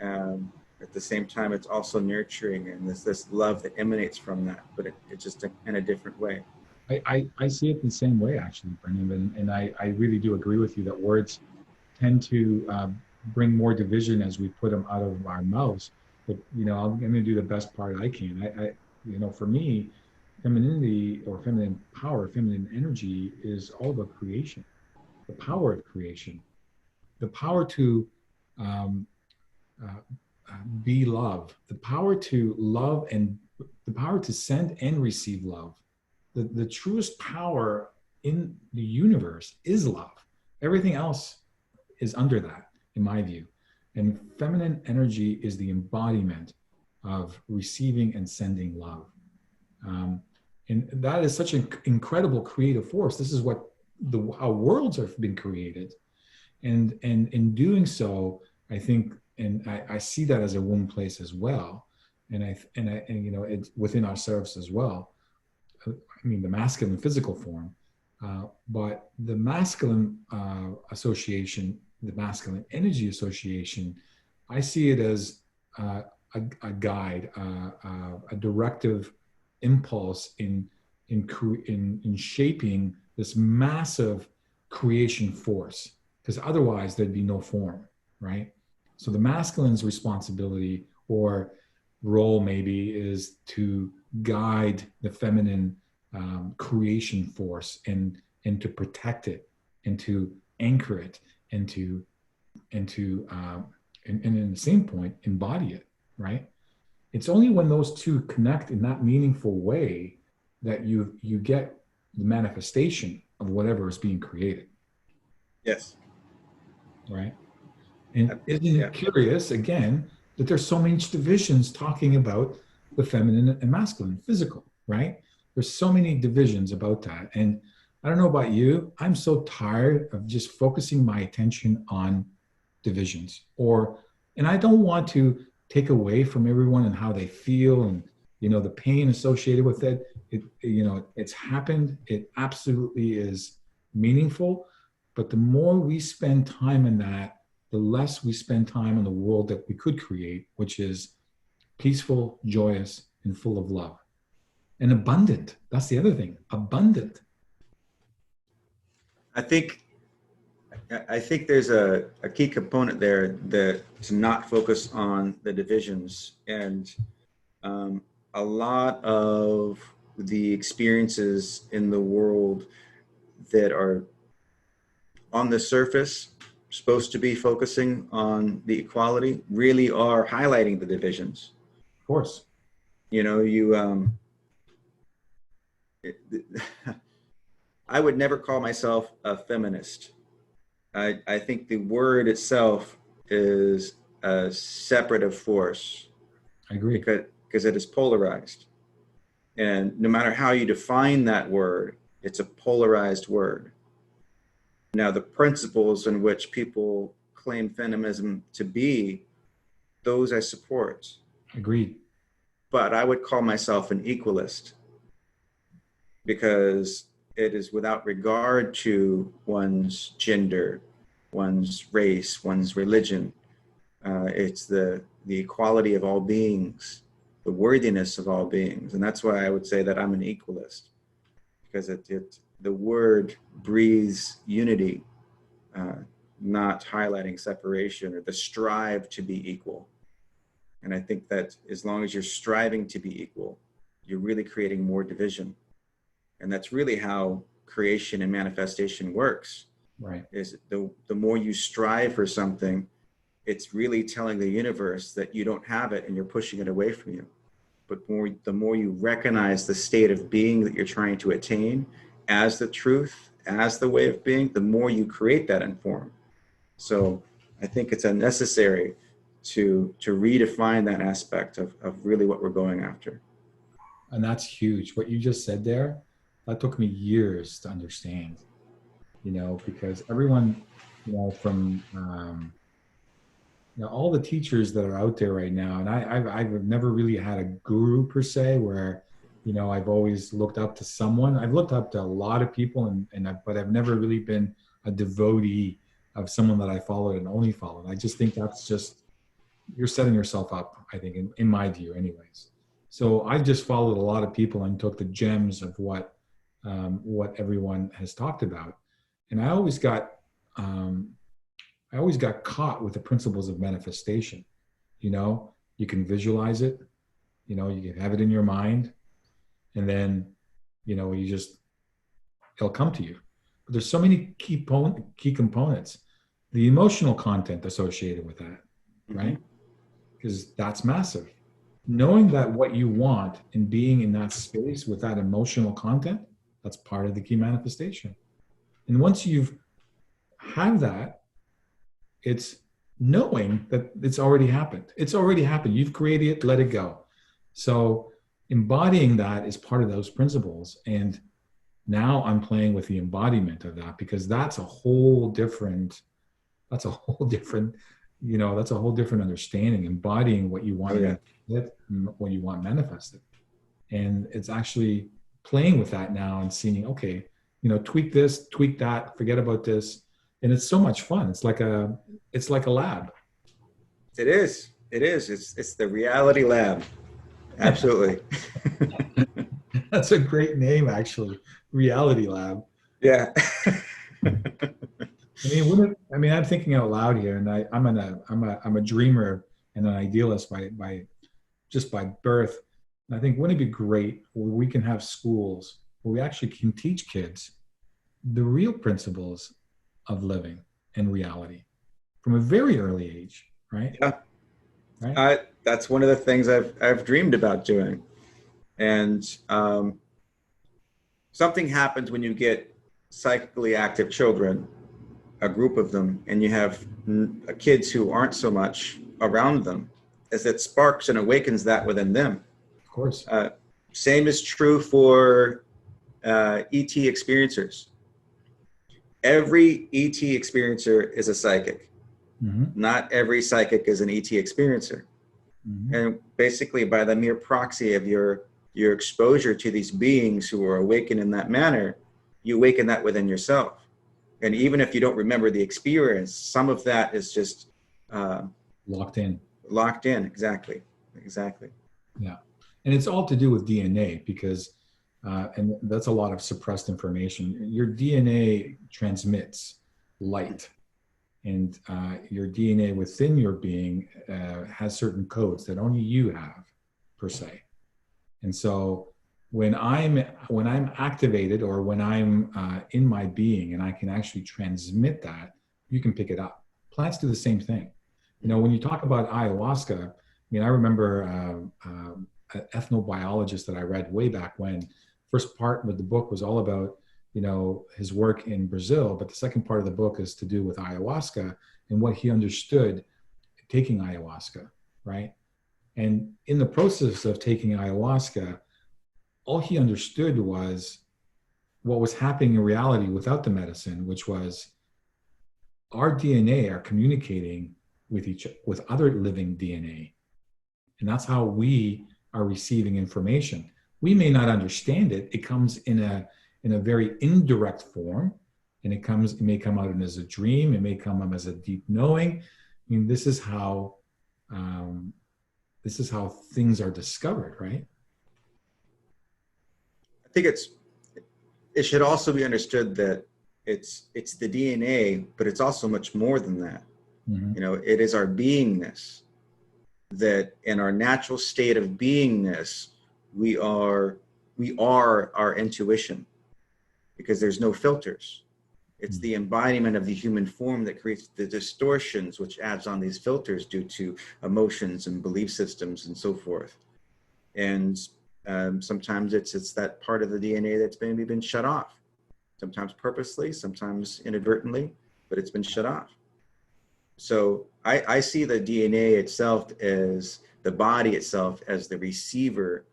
At the same time, it's also nurturing, and this love that emanates from that, but it's just in a different way.
I see it the same way, actually, Brendan, and I really do agree with you that words tend to bring more division as we put them out of our mouths. But I'm going to do the best part I can. For me, femininity or feminine power, feminine energy is all about creation, the power of creation, the power to um, uh, be love, the power to love, and the power to send and receive love. the truest power in the universe is love. Everything else is under that, in my view. And feminine energy is the embodiment of receiving and sending love. And that is such an incredible creative force. This is what how worlds have been created. And in doing so, I think, and I see that as a womb place as well. And you know, it's within ourselves as well. I mean, the masculine physical form, but the masculine association, the masculine energy association, I see it as a guide, a directive impulse in shaping this massive creation force, because otherwise there'd be no form, right? So the masculine's responsibility or role maybe is to guide the feminine creation force and to protect it and to anchor it and to in the same point embody it, right? It's only when those two connect in that meaningful way that you get the manifestation of whatever is being created.
Yes.
Right. And isn't it curious again that there's so many divisions talking about the feminine and masculine physical, right? There's so many divisions about that. And I don't know about you, I'm so tired of just focusing my attention on divisions, and I don't want to take away from everyone and how they feel and, you know, the pain associated with it. You know, it's happened. It absolutely is meaningful. But the more we spend time in that, the less we spend time in the world that we could create, which is peaceful, joyous, and full of love. And abundant. That's the other thing. Abundant.
I think there's a key component there that to not focus on the divisions, and a lot of the experiences in the world that are on the surface supposed to be focusing on the equality really are highlighting the divisions.
Of course.
You know, I would never call myself a feminist. I think the word itself is a separative force.
I agree.
Because it is polarized. And no matter how you define that word, it's a polarized word. Now, the principles in which people claim feminism to be, those I support.
Agreed.
But I would call myself an equalist, because it is without regard to one's gender, one's race, one's religion. It's the equality of all beings, the worthiness of all beings. And that's why I would say that I'm an equalist, because the word breathes unity, not highlighting separation or the strive to be equal. And I think that as long as you're striving to be equal, you're really creating more division. And that's really how creation and manifestation works.
Right.
Is the more you strive for something, it's really telling the universe that you don't have it and you're pushing it away from you. But the more you recognize the state of being that you're trying to attain as the truth, as the way of being, the more you create that in form. So I think it's unnecessary to redefine that aspect of really what we're going after.
And that's huge. What you just said there, that took me years to understand, you know, because everyone, you know, from, you know, all the teachers that are out there right now, and I've never really had a guru per se where, you know, I've always looked up to someone. I've looked up to a lot of people, but I've never really been a devotee of someone that I followed and only followed. I just think that's just, you're setting yourself up, I think, in my view anyways. So I just followed a lot of people and took the gems of what everyone has talked about. And I always got caught with the principles of manifestation. You know, you can visualize it, you know, you can have it in your mind, and then, you know, it'll come to you. But there's so many key components, the emotional content associated with that, right? Because that's massive. knowing that what you want and being in that space with that emotional content, that's part of the key manifestation. And once you've have that, it's knowing that it's already happened. It's already happened. You've created it, let it go. So embodying that is part of those principles. And now I'm playing with the embodiment of that, because that's a whole different, that's a whole different, that's a whole different understanding, embodying what you want, what you want manifested. And it's actually playing with that now and seeing, okay, tweak this, tweak that, forget about this. And it's so much fun. It's like a lab.
It is. It is. It's the reality lab. Absolutely.
That's a great name, actually. Reality lab.
Yeah.
I'm thinking out loud here, and I'm a dreamer and an idealist by birth. And I think, wouldn't it be great where we can have schools where we actually can teach kids the real principles of living and reality from a very early age, right?
Yeah.
Right.
That's one of the things I've dreamed about doing. And something happens when you get psychically active children, a group of them, and you have kids who aren't so much around them, as it sparks and awakens that within them.
Of course.
Same is true for ET experiencers. Every ET experiencer is a psychic.
Mm-hmm.
Not every psychic is an ET experiencer. Mm-hmm. And basically, by the mere proxy of your exposure to these beings who are awakened in that manner, you awaken that within yourself. And even if you don't remember the experience, some of that is just
locked in.
Locked in, exactly.
Yeah, and it's all to do with DNA, because, and that's a lot of suppressed information. Your DNA transmits light, and your DNA within your being has certain codes that only you have, per se. And so when I'm activated, or when I'm in my being and I can actually transmit that, you can pick it up. Plants do the same thing. When you talk about ayahuasca, I remember an ethnobiologist that I read way back when. First part of the book was all about, his work in Brazil, but the second part of the book is to do with ayahuasca and what he understood taking ayahuasca, right? And in the process of taking ayahuasca, all he understood was what was happening in reality without the medicine, which was our DNA are communicating with other living DNA. And that's how we are receiving information. We may not understand it. It comes in a very indirect form, and it may come out as a dream. It may come out as a deep knowing. This is how things are discovered, right?
I think it should also be understood that it's the DNA, but it's also much more than that. Mm-hmm. It is our beingness, that in our natural state of beingness, we are our intuition, because there's no filters. It's the embodiment of the human form that creates the distortions, which adds on these filters due to emotions and belief systems and so forth. And sometimes it's that part of the DNA that's maybe been shut off, sometimes purposely, sometimes inadvertently, but it's been shut off. So I see the DNA itself, as the body itself, as the receiver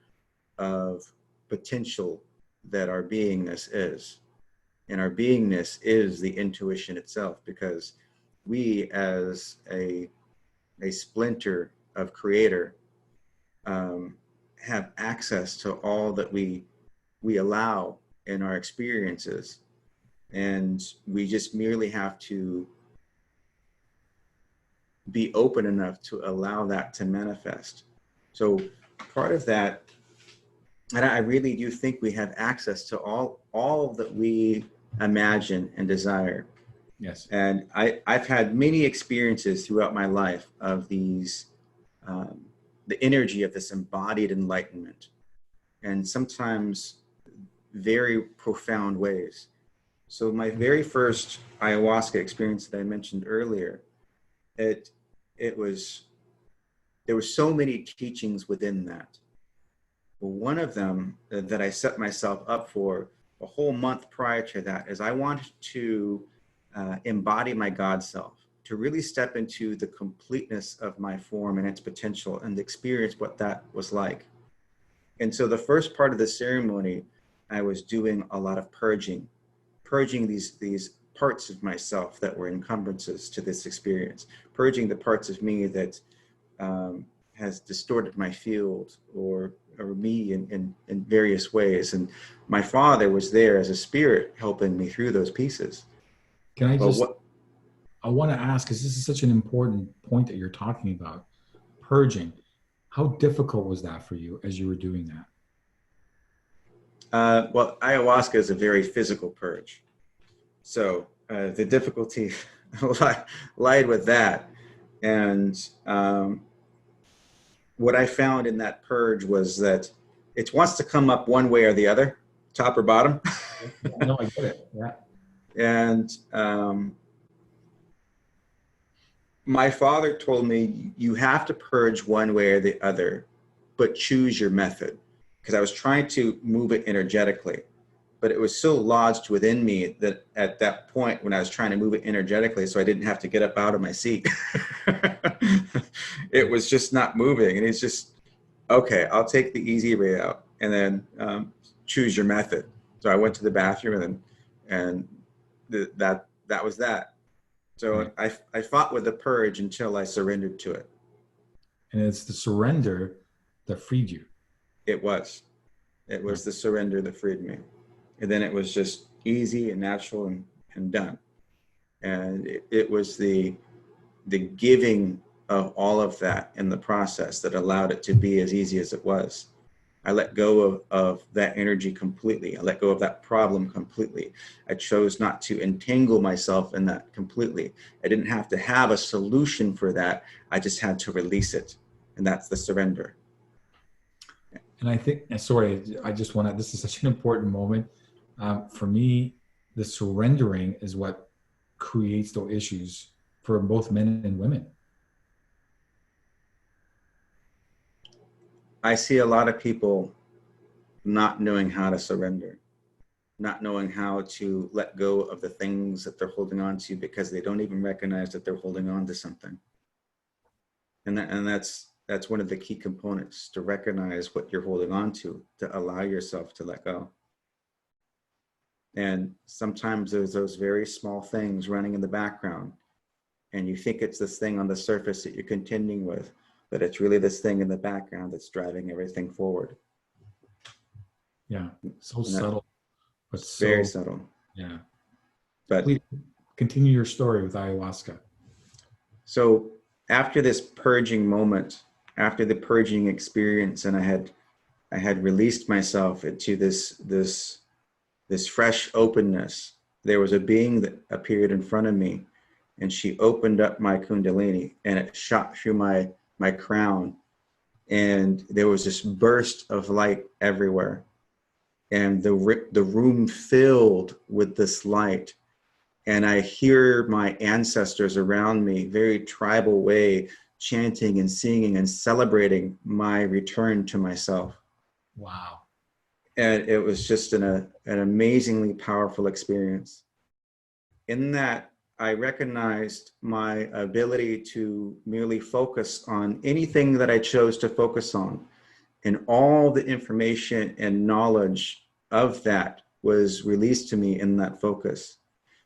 of potential that our beingness is. And our beingness is the intuition itself, because we, as a splinter of creator, have access to all that we allow in our experiences. And we just merely have to be open enough to allow that to manifest. So part of that, and I really do think we have access to all that we imagine and desire.
Yes.
And I've had many experiences throughout my life of these, the energy of this embodied enlightenment, and sometimes very profound ways. So my very first ayahuasca experience that I mentioned earlier, it was there were so many teachings within that. Well, one of them that I set myself up for a whole month prior to that is I wanted to embody my God self, to really step into the completeness of my form and its potential and experience what that was like. And so the first part of the ceremony, I was doing a lot of purging these parts of myself that were encumbrances to this experience, purging the parts of me that has distorted my field or me in various ways. And my father was there as a spirit helping me through those pieces.
Can I just, I want to ask, because this is such an important point that you're talking about, purging. How difficult was that for you as you were doing that?
Well, ayahuasca is a very physical purge. So the difficulty lied with that. And what I found in that purge was that it wants to come up one way or the other, top or bottom.
No, I get it. Yeah.
And my father told me, you have to purge one way or the other, but choose your method. Because I was trying to move it energetically, but it was so lodged within me that at that point when I was trying to move it energetically, so I didn't have to get up out of my seat, it was just not moving. And it's just, okay, I'll take the easy way out and then choose your method. So I went to the bathroom and that was that. So I fought with the purge until I surrendered to it.
And it's the surrender that freed you.
It was the surrender that freed me. And then it was just easy and natural and done. And it was the giving of all of that in the process that allowed it to be as easy as it was. I let go of that energy completely. I let go of that problem completely. I chose not to entangle myself in that completely. I didn't have to have a solution for that. I just had to release it. And that's the surrender.
And I think, sorry, I just want to, this is such an important moment. For me, the surrendering is what creates those issues for both men and women.
I see a lot of people not knowing how to surrender, not knowing how to let go of the things that they're holding on to because they don't even recognize that they're holding on to something. And that's one of the key components, to recognize what you're holding on to allow yourself to let go. And sometimes there's those very small things running in the background, and you think it's this thing on the surface that you're contending with, but it's really this thing in the background that's driving everything forward.
Yeah, so subtle, but so
very subtle.
Yeah.
But
please continue your story with ayahuasca.
So after this purging moment, after the purging experience, and I had released myself into this fresh openness, there was a being that appeared in front of me, and she opened up my kundalini, and it shot through my crown, and there was this burst of light everywhere, and the room filled with this light. And I hear my ancestors around me, very tribal way, chanting and singing and celebrating my return to myself.
Wow.
And it was just an amazingly powerful experience. In that, I recognized my ability to merely focus on anything that I chose to focus on. And all the information and knowledge of that was released to me in that focus.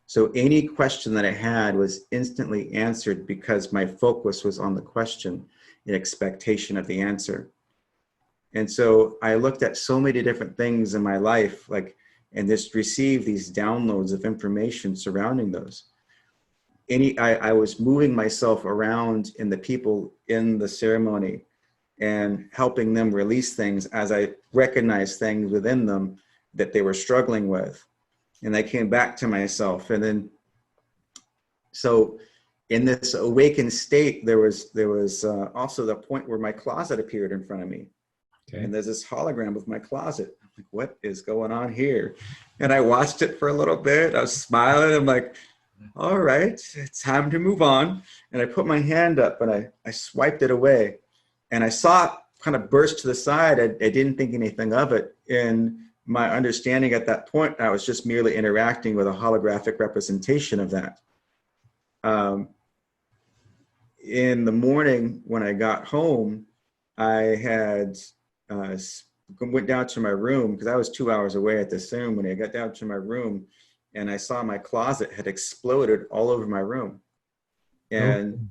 So any question that I had was instantly answered because my focus was on the question in expectation of the answer. And so I looked at so many different things in my life, and just received these downloads of information surrounding those. I was moving myself around in the people in the ceremony and helping them release things as I recognized things within them that they were struggling with. And I came back to myself. And then, so in this awakened state, there was also the point where my closet appeared in front of me. Okay. And there's this hologram of my closet. I'm like, what is going on here? And I watched it for a little bit. I was smiling. I'm like, all right, it's time to move on. And I put my hand up and I swiped it away. And I saw it kind of burst to the side. I didn't think anything of it. And my understanding at that point, I was just merely interacting with a holographic representation of that. In the morning when I got home, I had went down to my room because I was 2 hours away at this Zoom. When I got down to my room, and I saw my closet had exploded all over my room. And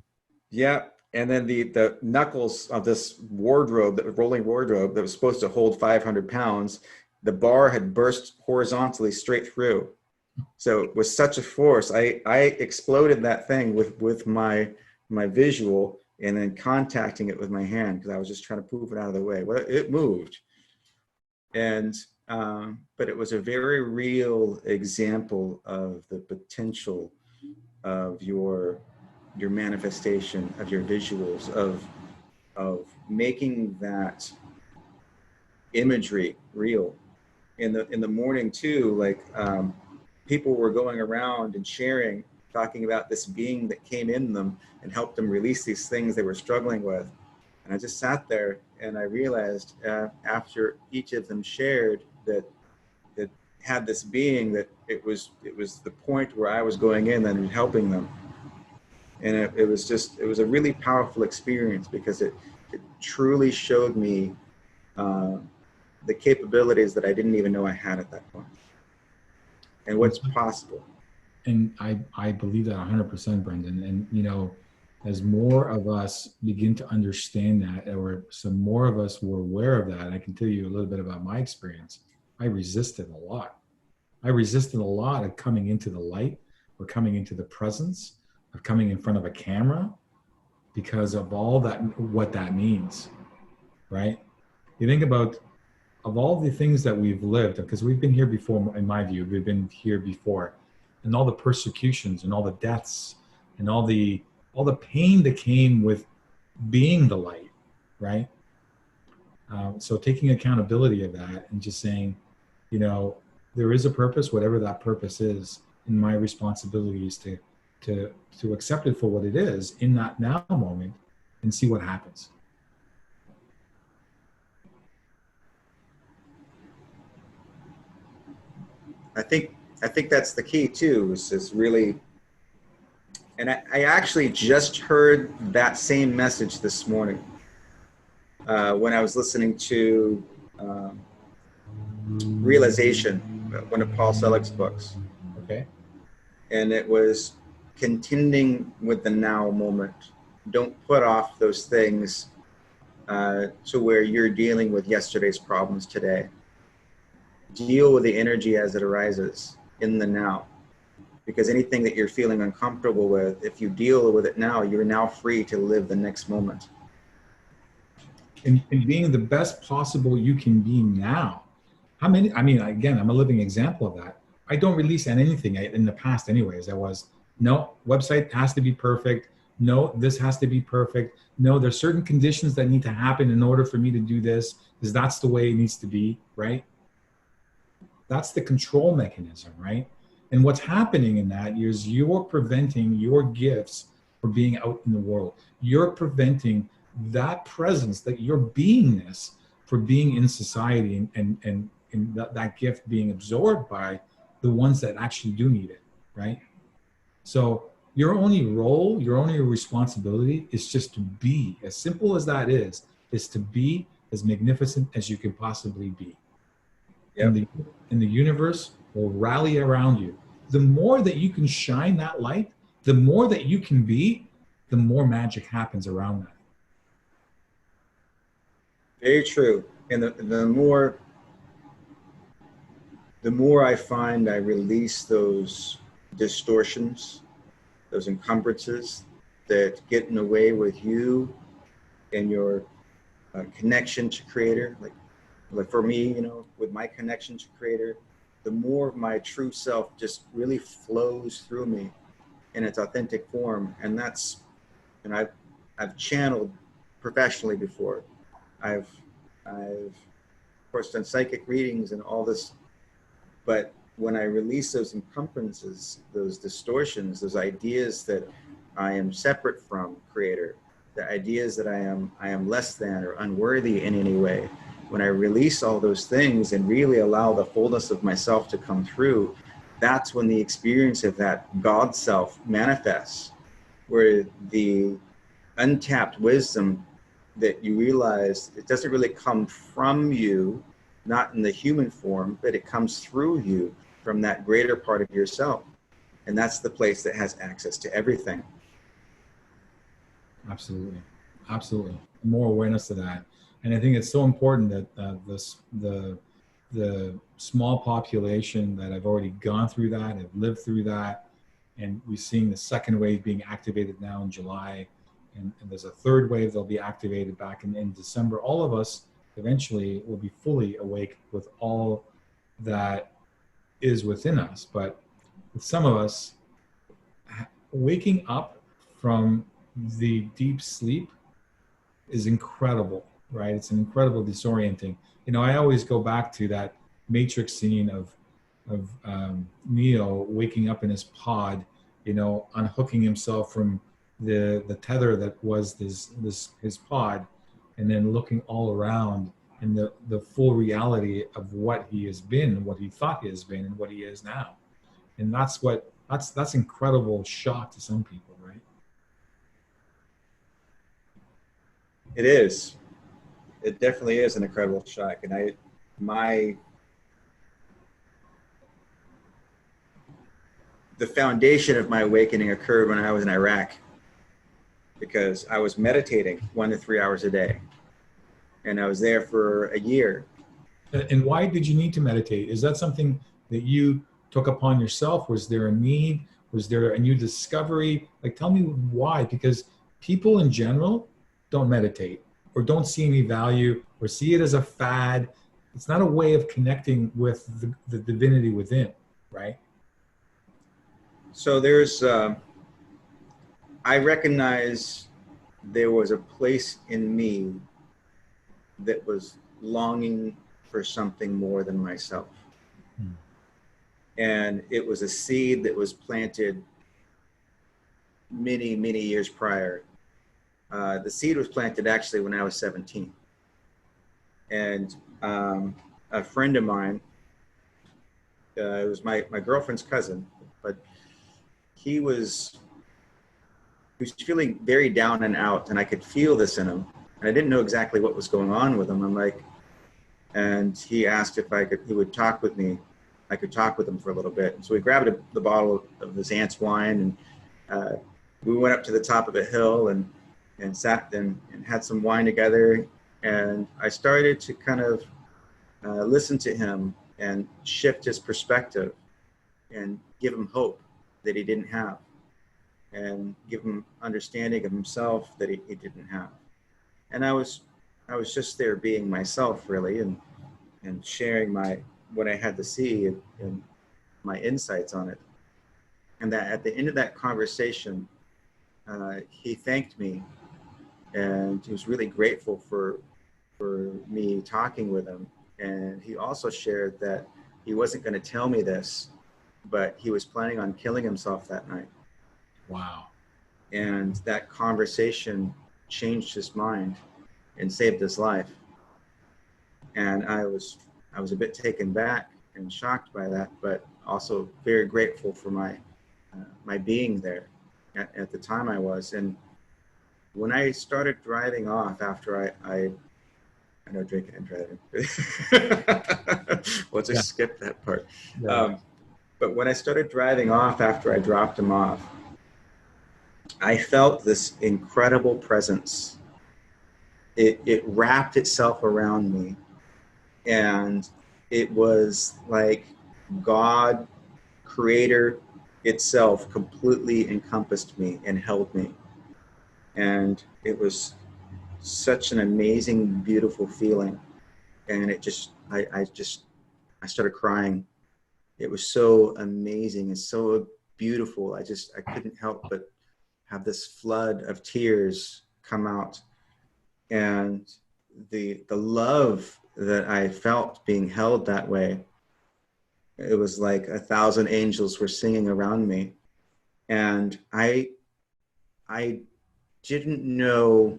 yeah, and then the knuckles of this wardrobe, that rolling wardrobe that was supposed to hold 500 pounds, the bar had burst horizontally straight through. So it was such a force. I exploded that thing with my visual, and then contacting it with my hand because I was just trying to move it out of the way. Well, it moved. And but it was a very real example of the potential of your manifestation, of your visuals, of making that imagery real. In the morning too, like people were going around and sharing, talking about this being that came in them and helped them release these things they were struggling with. And I just sat there and I realized after each of them shared that had this being, that it was the point where I was going in and helping them. And it was a really powerful experience because it truly showed me the capabilities that I didn't even know I had at that point and what's possible.
And I believe that 100%, Brendan. And, you know, as more of us begin to understand that, or some more of us were aware of that, I can tell you a little bit about my experience. I resisted a lot. I resisted a lot of coming into the light or coming into the presence of coming in front of a camera because of all that, what that means, right? You think about, of all the things that we've lived, because we've been here before, in my view, we've been here before, and all the persecutions and all the deaths and all the pain that came with being the light, right? So taking accountability of that and just saying, you know, there is a purpose, whatever that purpose is, and my responsibility is to accept it for what it is in that now moment and see what happens.
I think that's the key too, is really, and I actually just heard that same message this morning when I was listening to Realization, one of Paul Selig's books.
Okay.
And it was contending with the now moment. Don't put off those things to where you're dealing with yesterday's problems today. Deal with the energy as it arises in the now. Because anything that you're feeling uncomfortable with, if you deal with it now, you're now free to live the next moment.
And being the best possible you can be now. How many, I mean, again, I'm a living example of that. I don't release anything in the past anyways. I was, no, website has to be perfect. No, this has to be perfect. No, there's certain conditions that need to happen in order for me to do this, because that's the way it needs to be, right? That's the control mechanism, right? And what's happening in that is you're preventing your gifts from being out in the world. You're preventing that presence, that your beingness, for being in society and that gift being absorbed by the ones that actually do need it, right? So your only role, your only responsibility is just to be, as simple as that is to be as magnificent as you can possibly be. Yep. And the universe will rally around you. The more that you can shine that light, the more that you can be, the more magic happens around that.
Very true. And the more I find I release those distortions, those encumbrances that get in the way with you and your connection to Creator, like for me, you know, with my connection to Creator, the more of my true self just really flows through me in its authentic form. And I've channeled professionally before. I've of course done psychic readings and all this, but when I release those encumbrances, those distortions, those ideas that I am separate from Creator, the ideas that I am less than or unworthy in any way, when I release all those things and really allow the fullness of myself to come through, that's when the experience of that God self manifests, where the untapped wisdom that you realize, it doesn't really come from you, not in the human form, but it comes through you from that greater part of yourself. And that's the place that has access to everything.
Absolutely. Absolutely. More awareness of that. And I think it's so important that the small population that have already gone through that, have lived through that, and we're seeing the second wave being activated now in July, and there's a third wave that'll be activated back in December. All of us eventually will be fully awake with all that is within us. But with some of us, waking up from the deep sleep is incredible, right? It's an incredible disorienting. You know, I always go back to that Matrix scene of Neo waking up in his pod, you know, unhooking himself from the tether that was his pod, and then looking all around in the full reality of what he has been, what he thought he has been, and what he is now. And that's incredible shock to some people, right?
It is. It definitely is an incredible shock. And the foundation of my awakening occurred when I was in Iraq, because I was meditating 1 to 3 hours a day. And I was there for a year.
And why did you need to meditate? Is that something that you took upon yourself? Was there a need? Was there a new discovery? Like, tell me why, because people in general don't meditate or don't see any value or see it as a fad. It's not a way of connecting with the divinity within, right?
So I recognize there was a place in me that was longing for something more than myself. Hmm. And it was a seed that was planted many, many years prior. The seed was planted actually when I was 17. And a friend of mine, it was my girlfriend's cousin, but he was feeling very down and out, and I could feel this in him. And I didn't know exactly what was going on with him. And he asked if he would talk with me. I could talk with him for a little bit. And so we grabbed the bottle of his aunt's wine, and we went up to the top of a hill and sat and had some wine together. And I started to kind of listen to him and shift his perspective and give him hope that he didn't have, and give him understanding of himself that he didn't have. And I was just there being myself, really, and sharing what I had to see and my insights on it. And that at the end of that conversation, he thanked me, and he was really grateful for me talking with him. And he also shared that he wasn't going to tell me this, but he was planning on killing himself that night.
Wow.
And that conversation changed his mind and saved his life. And I was a bit taken back and shocked by that, but also very grateful for my being there at the time I was. And when I started driving off after I know drinking and driving. We'll just skip that part. Yeah. But when I started driving off after I dropped him off, I felt this incredible presence. It wrapped itself around me, and it was like God, Creator itself, completely encompassed me and held me. And it was such an amazing, beautiful feeling. And I started crying. It was so amazing and so beautiful. I couldn't help but have this flood of tears come out. And the love that I felt being held that way, it was like 1,000 angels were singing around me. And I didn't know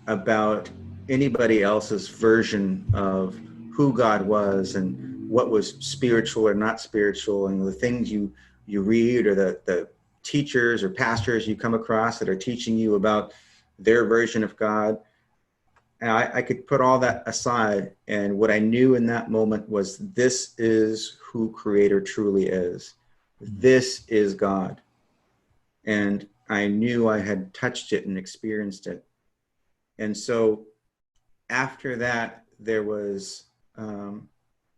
about anybody else's version of who God was and what was spiritual or not spiritual, and the things you read, or the teachers or pastors you come across that are teaching you about their version of God. And I could put all that aside, and what I knew in that moment was, this is who Creator truly is. This is God. And I knew I had touched it and experienced it. And so after that, there was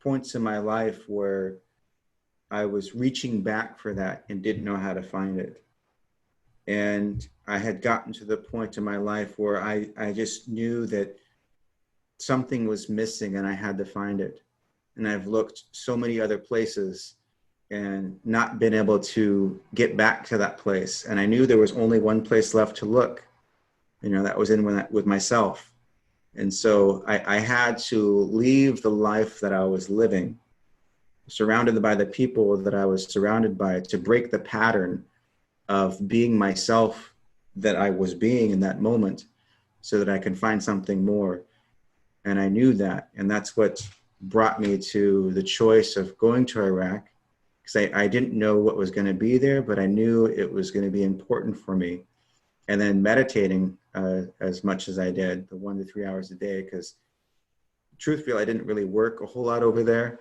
points in my life where I was reaching back for that and didn't know how to find it. And I had gotten to the point in my life where I just knew that something was missing and I had to find it. And I've looked so many other places and not been able to get back to that place. And I knew there was only one place left to look, that was with myself. And so I had to leave the life that I was living, surrounded by the people that I was surrounded by, to break the pattern of being myself that I was being in that moment, so that I can find something more. And I knew that. And that's what brought me to the choice of going to Iraq, because I didn't know what was going to be there, but I knew it was going to be important for me. And then meditating as much as I did, the 1 to 3 hours a day, because truthfully, I didn't really work a whole lot over there.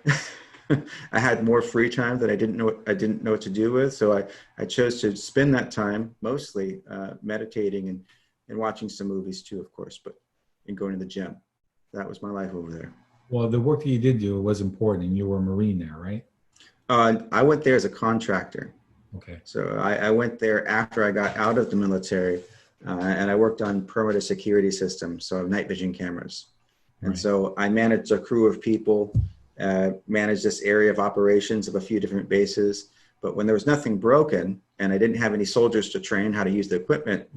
I had more free time that I didn't know what to do with. So I chose to spend that time mostly meditating and watching some movies too, of course, and going to the gym. That was my life over there.
Well, the work that you did do was important, and you were a Marine there, right?
I went there as a contractor.
Okay.
So I went there after I got out of the military, and I worked on perimeter security systems, so night vision cameras. And
Right.
so I managed a crew of people, managed this area of operations of a few different bases. But when there was nothing broken and I didn't have any soldiers to train how to use the equipment,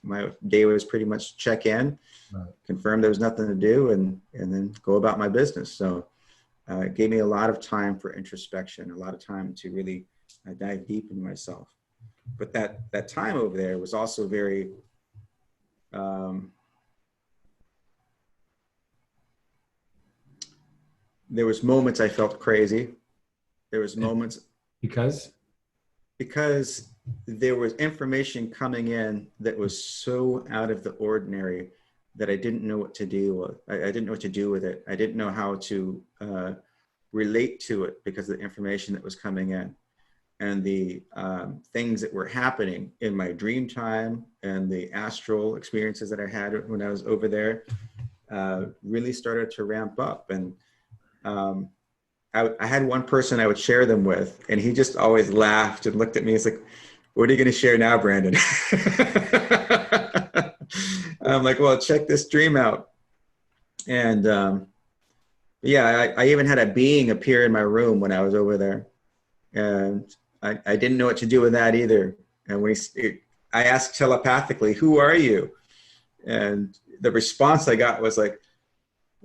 my day was pretty much check in,
Right.
confirm there was nothing to do, and then go about my business. So it gave me a lot of time for introspection, a lot of time to really dive deep into myself. But that time over there was also very, there was moments I felt crazy. There was moments
Because
there was information coming in that was so out of the ordinary that I didn't know what to do with. I didn't know what to do with it. I didn't know how to relate to it because of the information that was coming in, and the things that were happening in my dream time and the astral experiences that I had when I was over there really started to ramp up. And I had one person I would share them with, and he just always laughed and looked at me. He's like, "What are you going to share now, Brandon?" I'm like, "Well, check this dream out." And yeah, I even had a being appear in my room when I was over there, and I didn't know what to do with that either. And when I asked telepathically, "Who are you?" And the response I got was like,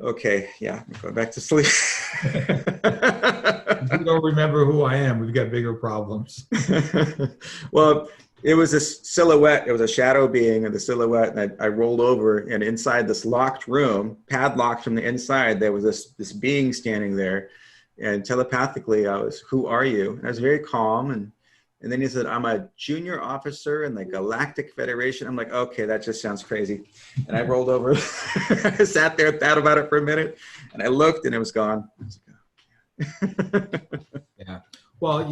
"Okay, yeah, I'm going back to sleep."
if you don't remember who I am, we've got bigger problems.
Well, it was a silhouette. It was a shadow being of the silhouette. And I rolled over, and inside this locked room, padlocked from the inside, there was this being standing there. And telepathically, I was, "Who are you?" And I was very calm. And then he said, "I'm a junior officer in the Galactic Federation." I'm like, "Okay, that just sounds crazy." And I rolled over, sat there, thought about it for a minute, and I looked, and it was gone. I was like, oh.
Yeah. Well,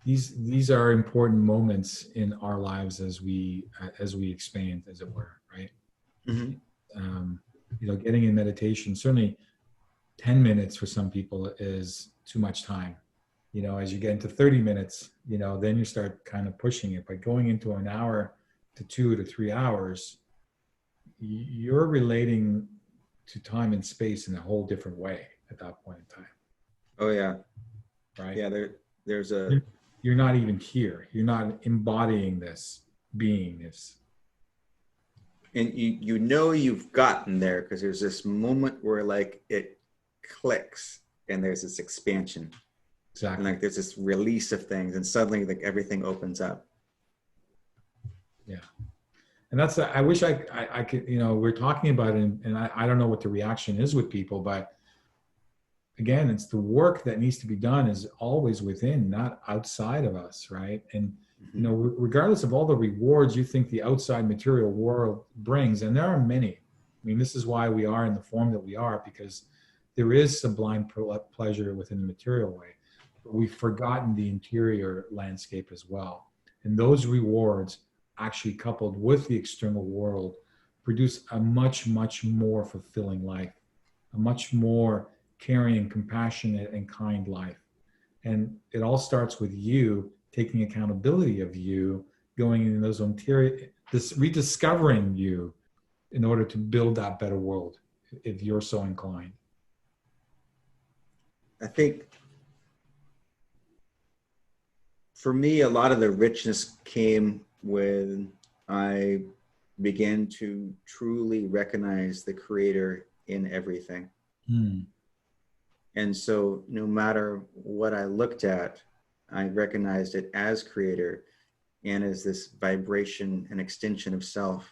these are important moments in our lives as we expand, as it were, right?
Mm-hmm.
Getting in meditation, certainly 10 minutes for some people is too much time. As you get into 30 minutes, then you start kind of pushing it. But going into an hour to 2 to 3 hours, you're relating to time and space in a whole different way at that point in time.
Oh yeah.
Right.
Yeah. There's
you're not even here. You're not embodying this beingness.
And you've gotten there because there's this moment where like it clicks and there's this expansion.
Exactly.
And like there's this release of things, and suddenly like everything opens up.
Yeah. And that's, I wish I could, we're talking about it, and I don't know what the reaction is with people, but again, it's the work that needs to be done is always within, not outside of us, right? And,
Mm-hmm.
regardless of all the rewards you think the outside material world brings, and there are many. I mean, this is why we are in the form that we are, because there is sublime pleasure within the material way. But we've forgotten the interior landscape as well. And those rewards, actually coupled with the external world, produce a much, much more fulfilling life, a much more caring, compassionate, and kind life. And it all starts with you taking accountability of you, going in those interior, this rediscovering you in order to build that better world, if you're so inclined.
I think for me, a lot of the richness came when I began to truly recognize the creator in everything. And so no matter what I looked at, I recognized it as creator and as this vibration and extension of self.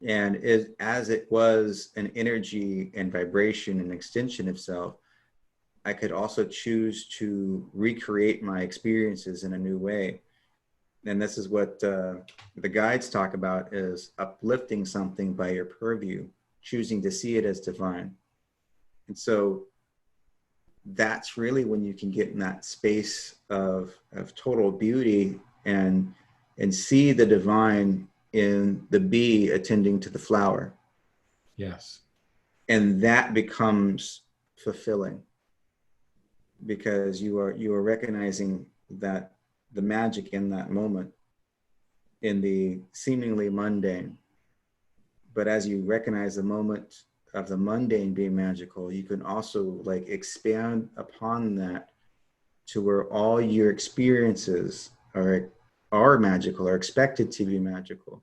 And as it was an energy and vibration and extension of self, I could also choose to recreate my experiences in a new way. And this is what the guides talk about, is uplifting something by your purview, choosing to see it as divine. And so that's really when you can get in that space of total beauty and see the divine in the bee attending to the flower.
Yes.
And that becomes fulfilling, because you are recognizing that the magic in that moment, in the seemingly mundane. But as you recognize the moment of the mundane being magical, you can also like expand upon that to where all your experiences are magical, are expected to be magical.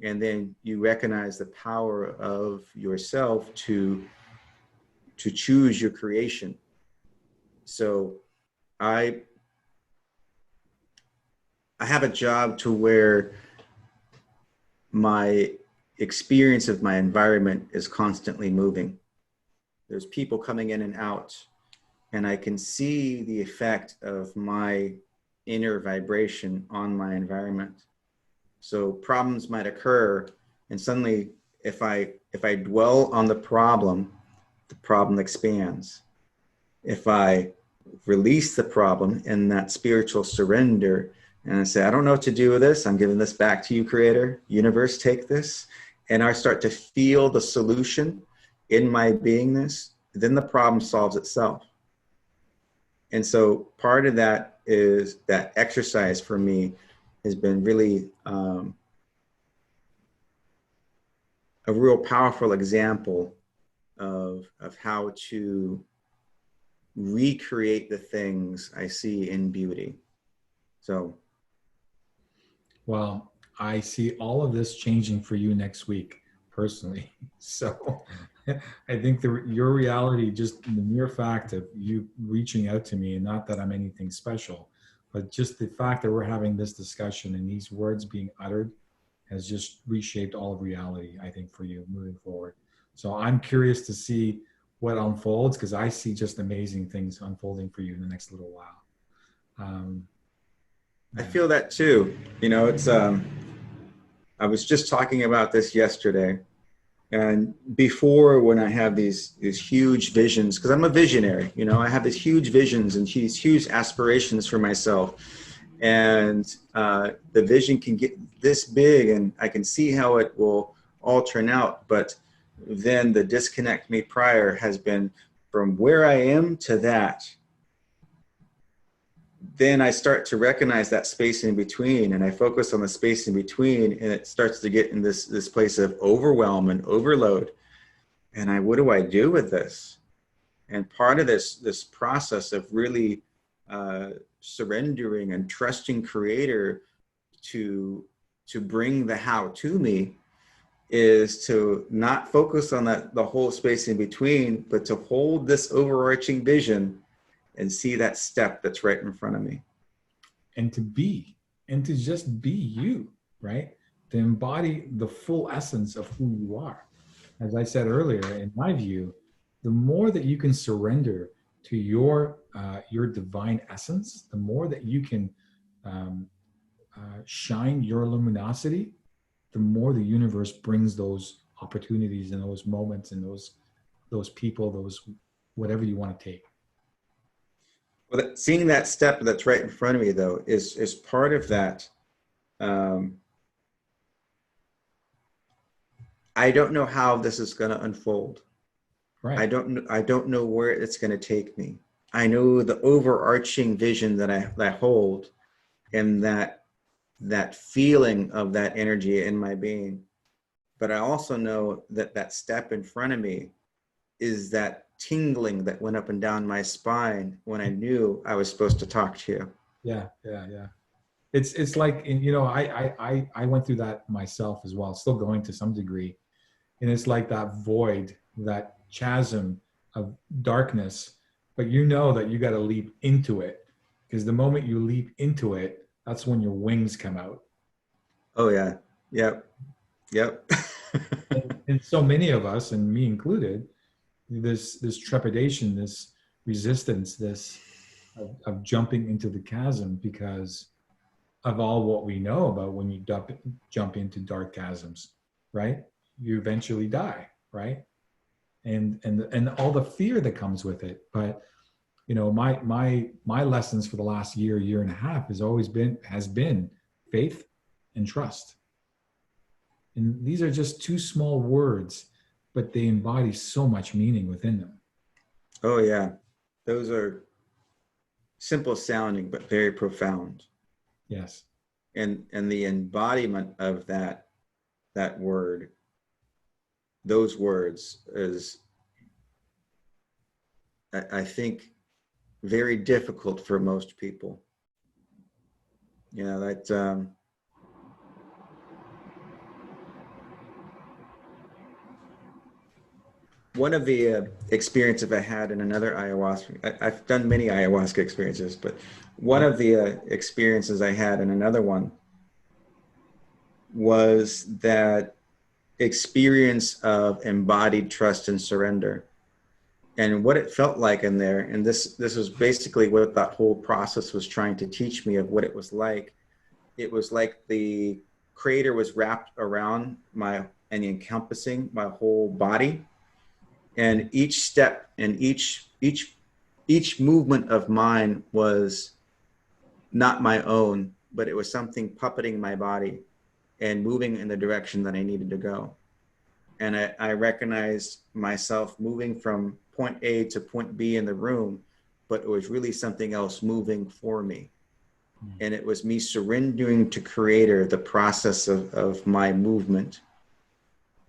And then you recognize the power of yourself to choose your creation. So I have a job to where my experience of my environment is constantly moving. There's people coming in and out, and I can see the effect of my inner vibration on my environment. So problems might occur, and suddenly if I dwell on the problem expands. If I release the problem in that spiritual surrender and I say, I don't know what to do with this, I'm giving this back to you, creator, universe, take this, and I start to feel the solution in my beingness, then the problem solves itself. And so part of that is that exercise for me has been really a real powerful example of how to recreate the things I see in beauty. So.
Well, I see all of this changing for you next week, personally. So I think your reality, just the mere fact of you reaching out to me, and not that I'm anything special, but just the fact that we're having this discussion and these words being uttered has just reshaped all of reality, I think, for you moving forward. So I'm curious to see what unfolds, because I see just amazing things unfolding for you in the next little while.
I feel that too. It's, I was just talking about this yesterday. And before, when I have these huge visions, because I'm a visionary, I have these huge visions and these huge aspirations for myself. And the vision can get this big and I can see how it will all turn out. But then the disconnect me prior has been from where I am to that. Then I start to recognize that space in between, and I focus on the space in between, and it starts to get in this place of overwhelm and overload. And what do I do with this? And part of this process of really surrendering and trusting creator to bring the how to me is to not focus on the whole space in between, but to hold this overarching vision and see that step that's right in front of me.
And to just be you. right? To embody the full essence of who you are. As I said earlier, in my view, the more that you can surrender to your divine essence, the more that you can um, shine your luminosity, the more the universe brings those opportunities and those moments and those people, those whatever you want to take.
Well, seeing that step that's right in front of me, though, is part of that. Um, I don't know how this is going to unfold.
Right.
I don't know where it's going to take me. I know the overarching vision that I hold, and that feeling of that energy in my being. But I also know that that step in front of me is that tingling that went up and down my spine when I knew I was supposed to talk to you.
Yeah, yeah, yeah. It's like, you know, I went through that myself as well, still going to some degree. And it's like that void, that chasm of darkness, but you know that you got to leap into it, because the moment you leap into it, that's when your wings come out.
Oh yeah. Yep. Yep.
And so many of us, and me included, this trepidation, this resistance, this of jumping into the chasm because of all what we know about when you jump into dark chasms, right? You eventually die, right? And all the fear that comes with it. But you know, my lessons for the last year and a half has been faith and trust. And these are just two small words, but they embody so much meaning within them.
Oh yeah. Those are simple sounding, but very profound.
Yes.
And the embodiment of that word, those words, is I think very difficult for most people. You know, that one of the experiences I had in another ayahuasca, I've done many ayahuasca experiences, but one of the experiences I had in another one was that experience of embodied trust and surrender. And what it felt like in there, and this was basically what that whole process was trying to teach me of what it was like. It was like the creator was wrapped around my and encompassing my whole body, and each step and each movement of mine was not my own, but it was something puppeting my body and moving in the direction that I needed to go. And I recognized myself moving from point A to point B in the room, but it was really something else moving for me. And it was me surrendering to creator the process of my movement.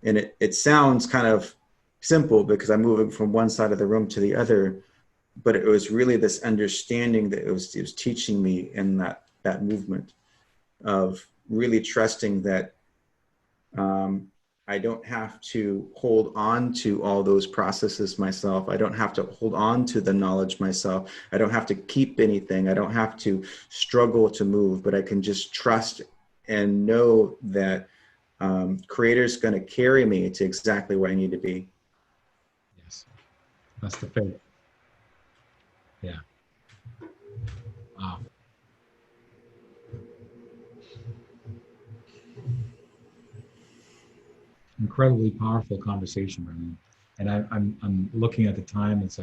And it sounds kind of simple because I'm moving from one side of the room to the other, but it was really this understanding that it was teaching me in that movement of really trusting that I don't have to hold on to all those processes myself. I don't have to hold on to the knowledge myself. I don't have to keep anything. I don't have to struggle to move, but I can just trust and know that creator's going to carry me to exactly where I need to be.
Yes. That's the faith. Yeah. Wow. Incredibly powerful conversation, Brandon. And I'm looking at the time. It's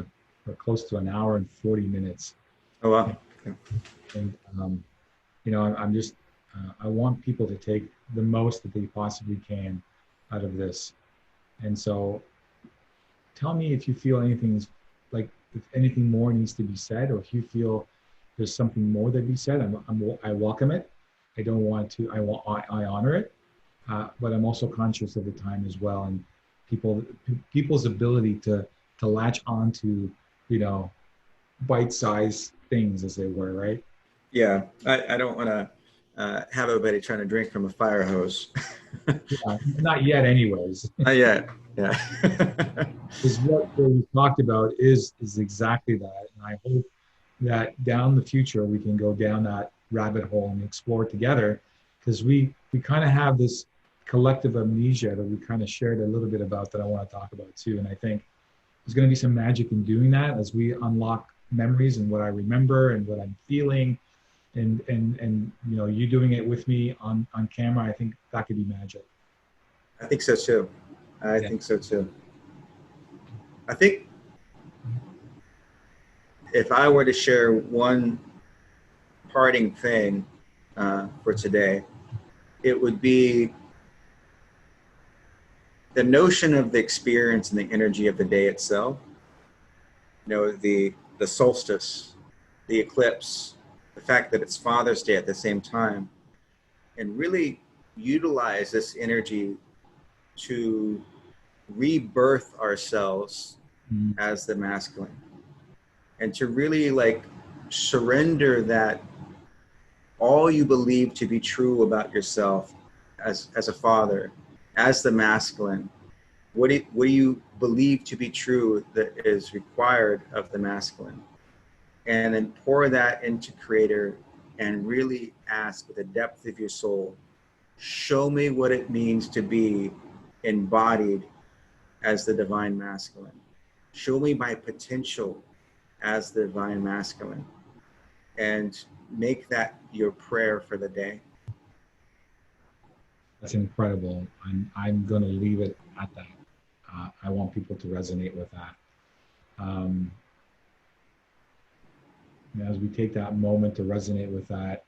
close to an hour and 40 minutes.
Oh wow. Okay.
And you know, I'm just I want people to take the most that they possibly can out of this. And so, tell me if you feel anything's like if anything more needs to be said, or if you feel there's something more that be said. I welcome it. I don't want to. I honor it. But I'm also conscious of the time as well, and people's ability to latch on to, you know, bite-sized things, as they were, right?
Yeah, I don't want to have everybody trying to drink from a fire hose.
Yeah, not yet, anyways.
Not yet. Yeah.
Is what we talked about is exactly that, and I hope that down the future we can go down that rabbit hole and explore together, because we we kind of have this collective amnesia that we kind of shared a little bit about that I want to talk about too. And I think there's going to be some magic in doing that as we unlock memories and what I remember and what I'm feeling, and you know, you doing it with me on camera. I think that could be magic.
I think so too. I think so too. I think if I were to share one parting thing for today, it would be the notion of the experience and the energy of the day itself. You know, the solstice, the eclipse, the fact that it's Father's Day at the same time, and really utilize this energy to rebirth ourselves as the masculine, and to really like surrender that all you believe to be true about yourself as a father, as the masculine, what do you believe to be true that is required of the masculine, and then pour that into Creator and really ask with the depth of your soul, show me what it means to be embodied as the divine masculine. Show me my potential as the divine masculine, and make that your prayer for the day.
That's incredible. I'm going to leave it at that. I want people to resonate with that. As we take that moment to resonate with that,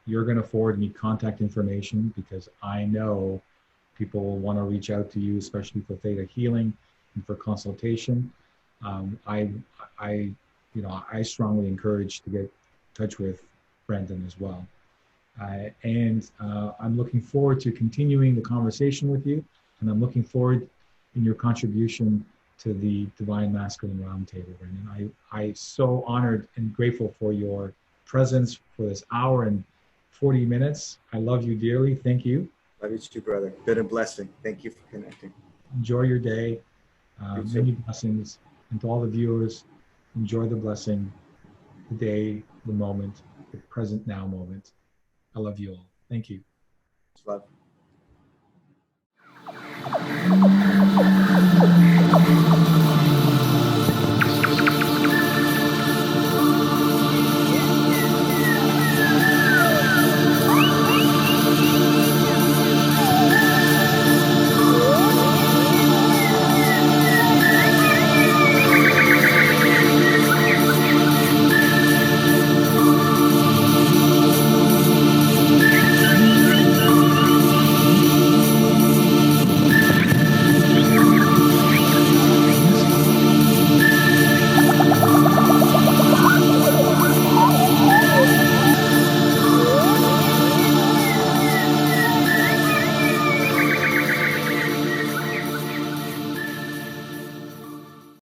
you're going to forward me contact information, because I know people will want to reach out to you, especially for Theta healing and for consultation. I strongly encourage to get in touch with Brandon as well. And I'm looking forward to continuing the conversation with you, and I'm looking forward in your contribution to the Divine Masculine Roundtable, Brandon. I'm so honored and grateful for your presence for this hour and 40 minutes. I love you dearly. Thank you.
Love you too, brother. Been a blessing. Thank you for connecting.
Enjoy your day. Many blessings. And to all the viewers, enjoy the blessing, the day, the moment, the present now moment. I love you all. Thank you.
Love.